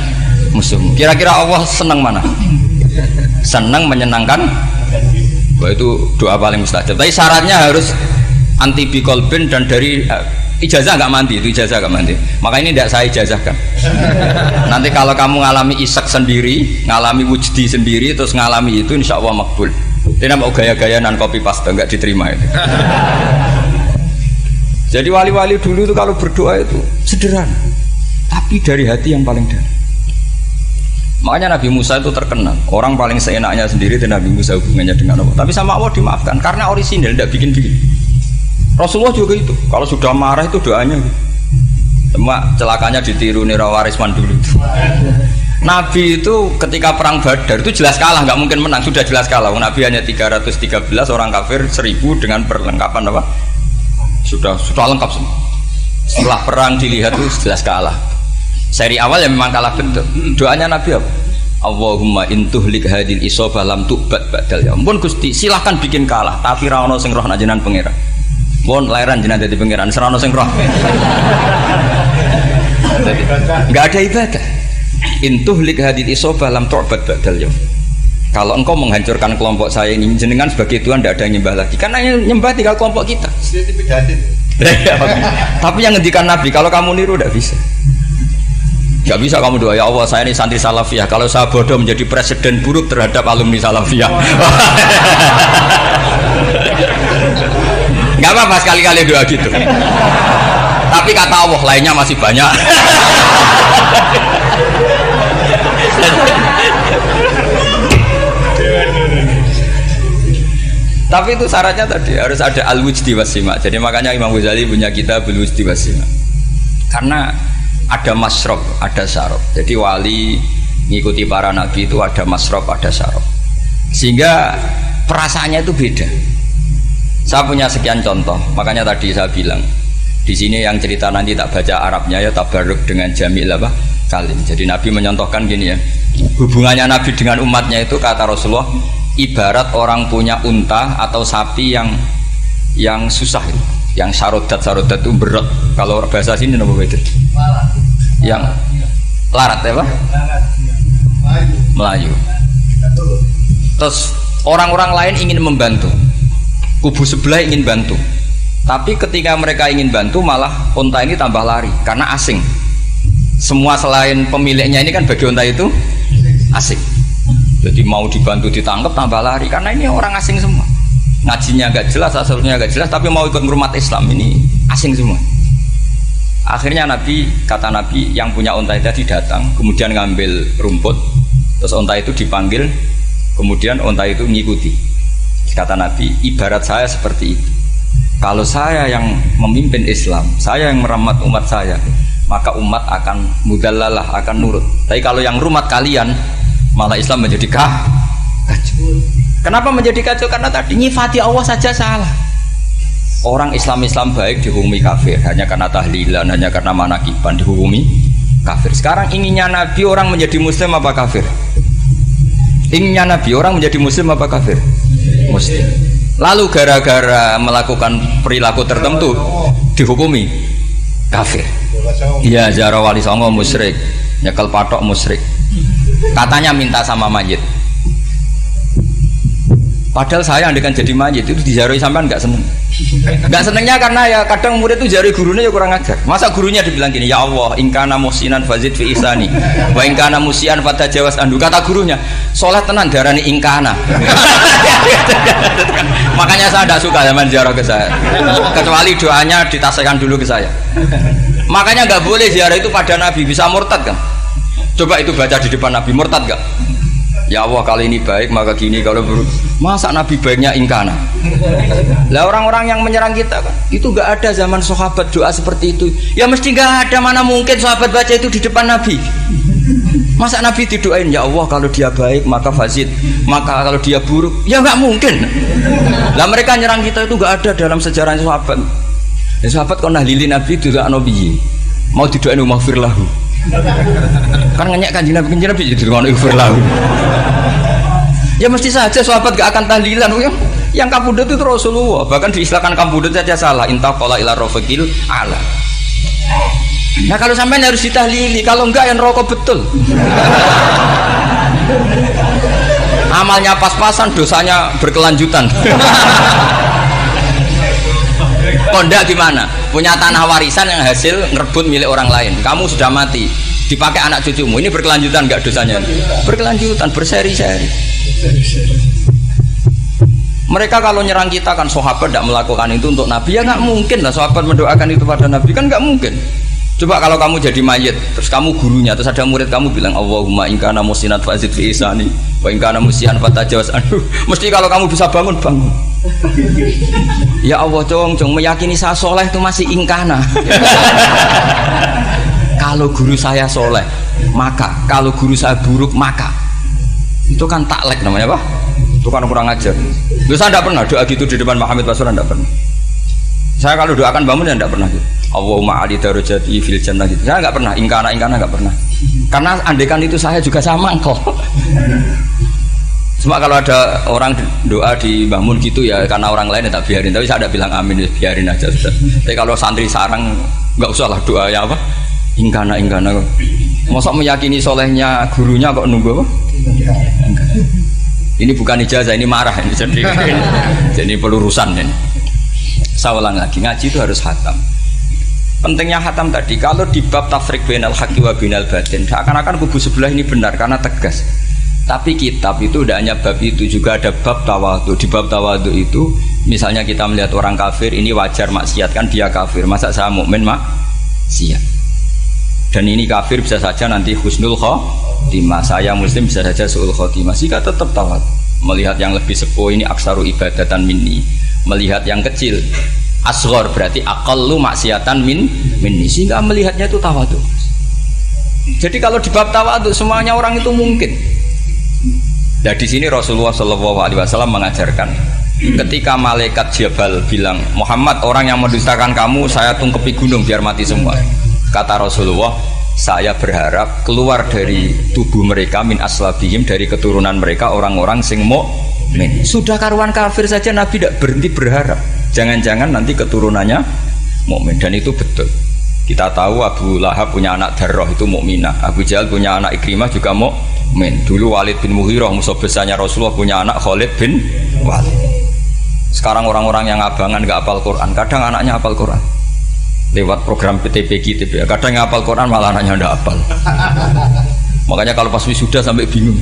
musuhmu. Kira-kira Allah seneng mana? Seneng menyenangkan. Wah itu doa paling mustajab. Tapi syaratnya harus anti bikolbin dan dari ijazah nggak mandi, itu ijazah nggak mandi. Maka ini tidak saya ijazahkan. Nanti kalau kamu ngalami isak sendiri, ngalami wujdi sendiri, terus ngalami itu, insya Allah makbul. Tidak mau gaya-gayanan copy paste, nggak diterima itu. Jadi wali-wali dulu itu kalau berdoa itu sederhana, tapi dari hati yang paling dalam. Makanya Nabi Musa itu terkenal. Orang paling seenaknya sendiri dan Nabi Musa hubungannya dengan Allah. Tapi sama Allah dimaafkan karena orisinil, tidak bikin-bikin. Rasulullah juga itu. Kalau sudah marah itu doanya. Cuma celakanya ditiru Nira Warisman dulu. Nabi itu ketika perang Badar itu jelas kalah, nggak mungkin menang. Sudah jelas kalah. Nabi hanya 313, orang kafir 1000 dengan perlengkapan apa? Sudah lengkap semua. Setelah perang dilihat itu jelas kalah. Seri awal ya memang kalah betul. Doanya Nabi apa? Allahumma intuhlik hadil isobah lam tu'bad ba'dal ya. Ampun Gusti, silahkan bikin kalah, tapi ra ono sing roh nak jenengan pangeran. Pun lairan jenengan dadi pangeran, ra ono sing roh. Enggak ada ibadah. Intuhlik hadil isobah lam tu'bad ba'dal ya. Kalau engkau menghancurkan kelompok saya ini, jenengan sebagai Tuhan tidak ada yang nyembah lagi. Karena yang nyembah tinggal kelompok kita. Tapi yang ngendikan Nabi, kalau kamu niru tidak bisa. Gak bisa kamu doa, ya Allah saya ini santri salafiyah, kalau saya bodoh menjadi presiden buruk terhadap alumni salafiyah. Gak apa-apa sekali-kali doa gitu. Tapi kata Allah lainnya masih banyak. Tapi itu syaratnya tadi harus ada al-wujdi wasima. Jadi makanya Imam Ghazali punya kitab al-wujdi wasima. Karena ada masrob, ada syarab. Jadi wali ngikuti para nabi itu ada masrob, ada syarab. Sehingga perasaannya itu beda. Saya punya sekian contoh. Makanya tadi saya bilang di sini yang cerita nanti tak baca Arabnya ya tabarruk dengan jamil apa kalim. Jadi Nabi menyontohkan gini ya. Hubungannya Nabi dengan umatnya itu kata Rasulullah ibarat orang punya unta atau sapi yang susah itu. Yang sarodat itu berat. Kalau bahasa sini apa itu? Yang larat ya Pak? Melayu. Terus orang-orang lain ingin membantu, kubu sebelah ingin bantu, tapi ketika mereka ingin bantu malah unta ini tambah lari karena asing. Semua selain pemiliknya ini kan bagi unta itu asing. Jadi mau dibantu ditangkap tambah lari karena ini orang asing semua. Ngajinya agak jelas, asalnya agak jelas, tapi mau ikut ngurmat Islam ini asing semua. Akhirnya Nabi, kata Nabi yang punya unta itu tadi datang, kemudian ngambil rumput, terus unta itu dipanggil, kemudian unta itu mengikuti. Kata Nabi, ibarat saya seperti itu. Kalau saya yang memimpin Islam, saya yang merawat umat saya, maka umat akan mudallalah, akan nurut. Tapi kalau yang rumat kalian, malah Islam menjadi kacau. Kenapa menjadi kacau? Karena tadi nyifati Allah saja salah. Orang Islam baik dihukumi kafir hanya karena tahlilan, hanya karena manakiban dihukumi kafir. Sekarang inginnya Nabi orang menjadi muslim apa kafir? Inginnya Nabi orang menjadi muslim apa kafir? Muslim. Lalu gara-gara melakukan perilaku tertentu dihukumi kafir. Iya, ziarah wali songo musyrik, nyekel patok musyrik. Katanya minta sama mayit. Padahal saya andekan jadi mayit itu dijaroi sampean nggak seneng. Nggak senengnya karena ya kadang murid itu jaroi gurunya ya kurang ajar. Masa gurunya dibilang gini, ya Allah, ingkana musinan fazid fi ihsani, wa ingkana musian fatajawas andu. Kata gurunya, sholat tenan darani ingkana. Makanya saya tidak suka zaman ziarah ke saya. Kecuali doanya ditasihkan dulu ke saya. Makanya nggak boleh ziarah itu pada Nabi, bisa murtad kan? Coba itu baca di depan Nabi, murtad nggak? Ya Allah kali ini baik maka gini, kalau buruk masa Nabi baiknya ingkana. Lah orang-orang yang menyerang kita kan itu gak ada zaman sahabat doa seperti itu. Ya mesti gak ada, mana mungkin sahabat baca itu di depan Nabi. Masa Nabi didoain ya Allah kalau dia baik maka fazid, maka kalau dia buruk ya gak mungkin. Lah mereka nyerang kita itu gak ada dalam sejarah sahabat. Ya sahabat kok nahlilin Nabi itu gak nabi mau didoain maghfir lahu. Kan ngenyek Kanjeng Nabi jadi ngono ighfir lahu. Ya mesti saja sahabat gak akan tahlilan. Yang kabudut itu Rasulullah, bahkan diistilahkan kabudut saja salah. Intaqala ila rafiqil ala. Nah kalau sampai harus ditahlili, kalau enggak yang rokok betul. Amalnya pas-pasan, dosanya berkelanjutan. Kondak gimana? Punya tanah warisan yang hasil ngerebut milik orang lain. Kamu sudah mati, dipakai anak cucumu. Ini berkelanjutan nggak dosanya? Berkelanjutan, berseri-seri. Mereka kalau nyerang kita kan sahabat tidak melakukan itu untuk Nabi, ya nggak mungkin lah sahabat mendoakan itu pada Nabi, kan nggak mungkin. Coba kalau kamu jadi mayit, terus kamu gurunya, terus ada murid kamu bilang Allahumma in kana musinat fazid fi isani wa in kana musian fatajawaz anhu. Mesti kalau kamu bisa bangun. Ya Allah, cong meyakini saya soleh itu masih ingkana. Kalau guru saya soleh, maka kalau guru saya buruk, maka itu kan taklek namanya, Pak. Itu kan kurang ajar. Saya tidak pernah doa gitu di depan Muhammad Pasuruan, tidak pernah. Saya kalau doakan bangun ya tidak pernah gitu. Allahumma ali darajati fil jannah gitu. Saya nggak pernah ingkana nggak pernah. Karena andekan itu saya juga sama engkau. Cuma kalau ada orang doa di bangun gitu ya karena orang lain ya tak biarin. Tapi saya ada bilang amin, ya biarin aja sudah. Tapi kalau santri sarang nggak usah lah doa ya apa? Ingkana. Masa meyakini solehnya gurunya kok nunggu apa? Ini bukan ijazah, ini marah ini. Jadi pelurusan ini. Saya ulang lagi, ngaji itu harus khatam. Pentingnya khatam tadi, kalau di bab tafriq bainal haqqi wa bainal batin, seakan-akan kubu sebelah ini benar karena tegas. Tapi kitab itu tidak hanya bab itu, juga ada bab tawadhu. Di bab tawadhu itu, misalnya kita melihat orang kafir, ini wajar maksiat kan dia kafir. Masa saya mukmin maksiat? Dan ini kafir bisa saja nanti husnul khotimah, saya muslim bisa saja su'ul khotimah. Jika tetap tawadhu, melihat yang lebih sepuh ini aksaru ibadatan minni, melihat yang kecil asghar berarti aqallu maksiatan minni, sehingga melihatnya itu tawadhu. Jadi kalau di bab tawadhu semuanya orang itu mungkin. Nah di sini Rasulullah SAW mengajarkan, ketika malaikat Jabal bilang Muhammad, orang yang mendustakan kamu saya tungkepi gunung biar mati semua. Kata Rasulullah, saya berharap keluar dari tubuh mereka min aslabihim, dari keturunan mereka orang-orang sing mukmin. Sudah karuan kafir saja Nabi tidak berhenti berharap. Jangan-jangan nanti keturunannya mukmin, dan itu betul. Kita tahu Abu Lahab punya anak Darroh itu mukminah, Abu Jahal punya anak Ikrimah juga mukmin. Dulu Walid bin Mughirah musuh besarnya Rasulullah punya anak Khalid bin Walid. Sekarang orang-orang yang abangan nggak hafal Quran, kadang anaknya hafal Quran lewat program PTPG, kadang yang hafal Quran malah anaknya nggak hafal. Makanya kalau pas wisuda sampai bingung,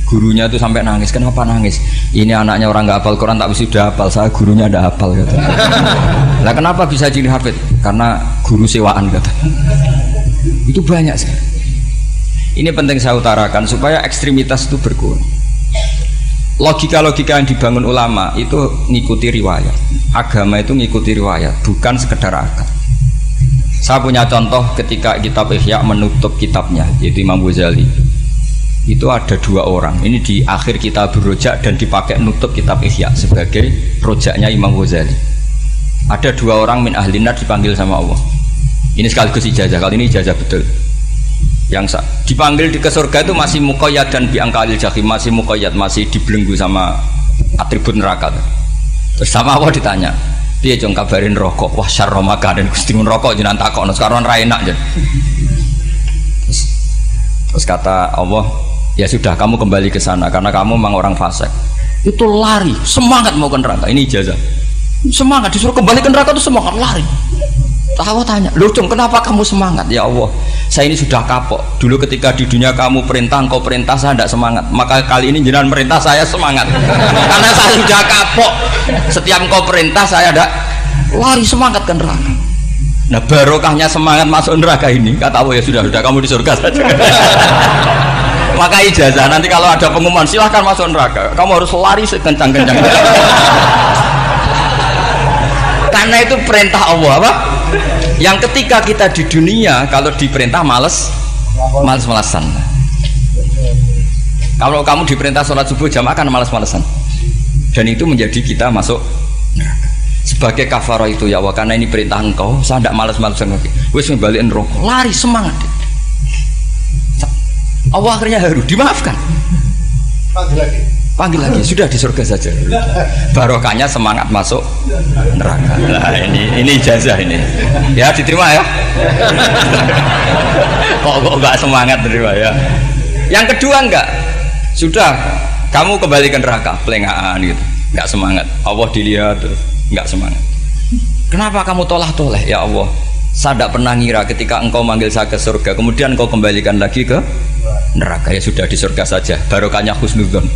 gurunya itu sampai nangis. Kenapa nangis? Ini anaknya orang nggak hafal Quran, tak wisuda hafal, saya gurunya nggak hafal kata. Nah kenapa bisa jadi hafid? Karena guru sewaan kata. Itu banyak sekali. Ini penting saya utarakan supaya ekstremitas itu berkurang. Logika-logika yang dibangun ulama itu ngikuti riwayat. Agama itu ngikuti riwayat, bukan sekedar akal. Saya punya contoh ketika kitab Ihya menutup kitabnya, yaitu Imam Ghazali. Itu ada dua orang, ini di akhir kitab Rojak dan dipakai nutup kitab Ihya sebagai rojaknya Imam Ghazali. Ada dua orang min ahli nar dipanggil sama Allah. Ini sekaligus ijazah, kali ini ijazah betul. Yang dipanggil ke surga itu masih muqayyad dan biangkalil jahim, masih muqayyad, masih dibelenggu sama atribut neraka. Terus sama Allah ditanya, dia jong kabarin rokok, wah syarra makanan Gusti rokok jenengan takokno sekarang ra enak jen. Terus kata Allah, ya sudah kamu kembali ke sana karena kamu memang orang fasik. Itu lari, semangat mau ke neraka. Ini ijazah. Semangat disuruh kembali ke neraka itu semangat lari. Allah tanya, loh Cung, kenapa kamu semangat? Ya Allah, saya ini sudah kapok. Dulu ketika di dunia kamu perintah, engkau perintah, saya tidak semangat. Maka kali ini jenengan perintah, saya semangat. Karena saya sudah kapok. Setiap engkau perintah, saya tidak lari semangat ke neraka. Nah barokahnya semangat masuk neraka ini, kata Allah, ya sudah kamu di surga saja. Maka ijazah, nanti kalau ada pengumuman silahkan masuk neraka, kamu harus lari sekencang-kencangnya. Karena itu perintah Allah apa? Yang ketika kita di dunia kalau diperintah males-malesan. Kalau kamu diperintah sholat subuh jamaah kan males-malesan. Dan itu menjadi kita masuk neraka. Sebagai kafarah itu ya Allah, karena ini perintah engkau, saya tidak males-malesan lagi. Wes ngembaliin rokok, lari semangat. Allah akhirnya haru, dimaafkan. Panggil lagi, sudah di surga saja. Barokahnya semangat masuk neraka. Nah, ini ijazah ini. Ya diterima ya. Kok enggak semangat terima ya. Yang kedua enggak. Sudah kamu kembali ke neraka, pelengahan gitu. Enggak semangat. Allah dilihat terus enggak semangat. Kenapa kamu tolah-toleh? Ya Allah, saya tidak pernah ngira ketika engkau manggil saya ke surga, kemudian engkau kembalikan lagi ke neraka. Ya sudah di surga saja, barokahnya husnudzon.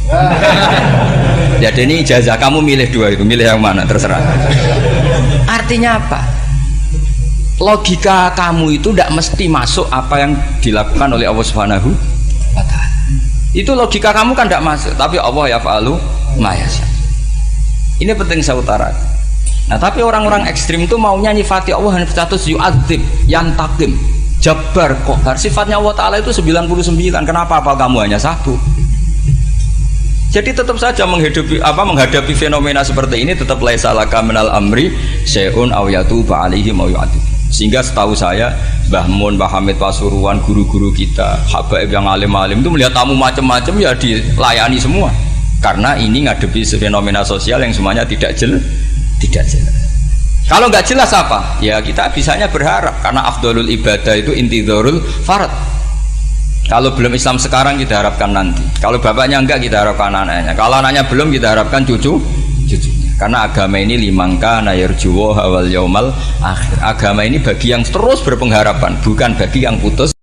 Jadi ini ijazah, kamu milih dua itu, milih yang mana terserah. Artinya apa? logika kamu itu tidak mesti masuk apa yang dilakukan oleh Allah Subhanahu wa ta'ala. Itu logika kamu kan tidak masuk, tapi Allah yaf'alu ma yasha. Ini penting saya utarakan. Nah, tapi orang-orang ekstrim itu maunya nyifati Allah hanya status yu'adzib, yantakim, jabbar, qahar. Sifatnya Allah Ta'ala itu 99. Kenapa apa kamu hanya satu? Jadi tetap saja menghadapi fenomena seperti ini tetap laisa laka minal amri syai'un aw yatuba alaihi mau yu'adzib. Sehingga setahu saya Mbah Mun, Mbah Hamid Pasuruan, guru-guru kita, habaib yang alim-alim itu melihat tamu macam-macam ya dilayani semua. Karena ini ngadepi fenomena sosial yang semuanya tidak jelas. Kalau nggak jelas apa? Ya kita bisanya berharap karena afdolul ibadah itu intidharul farad. Kalau belum Islam sekarang kita harapkan nanti. Kalau bapaknya enggak kita harapkan anaknya. Kalau anaknya belum kita harapkan cucunya. Karena agama ini limangka nayarjuwa hawal yaumal akhir. Agama ini bagi yang terus berpengharapan, bukan bagi yang putus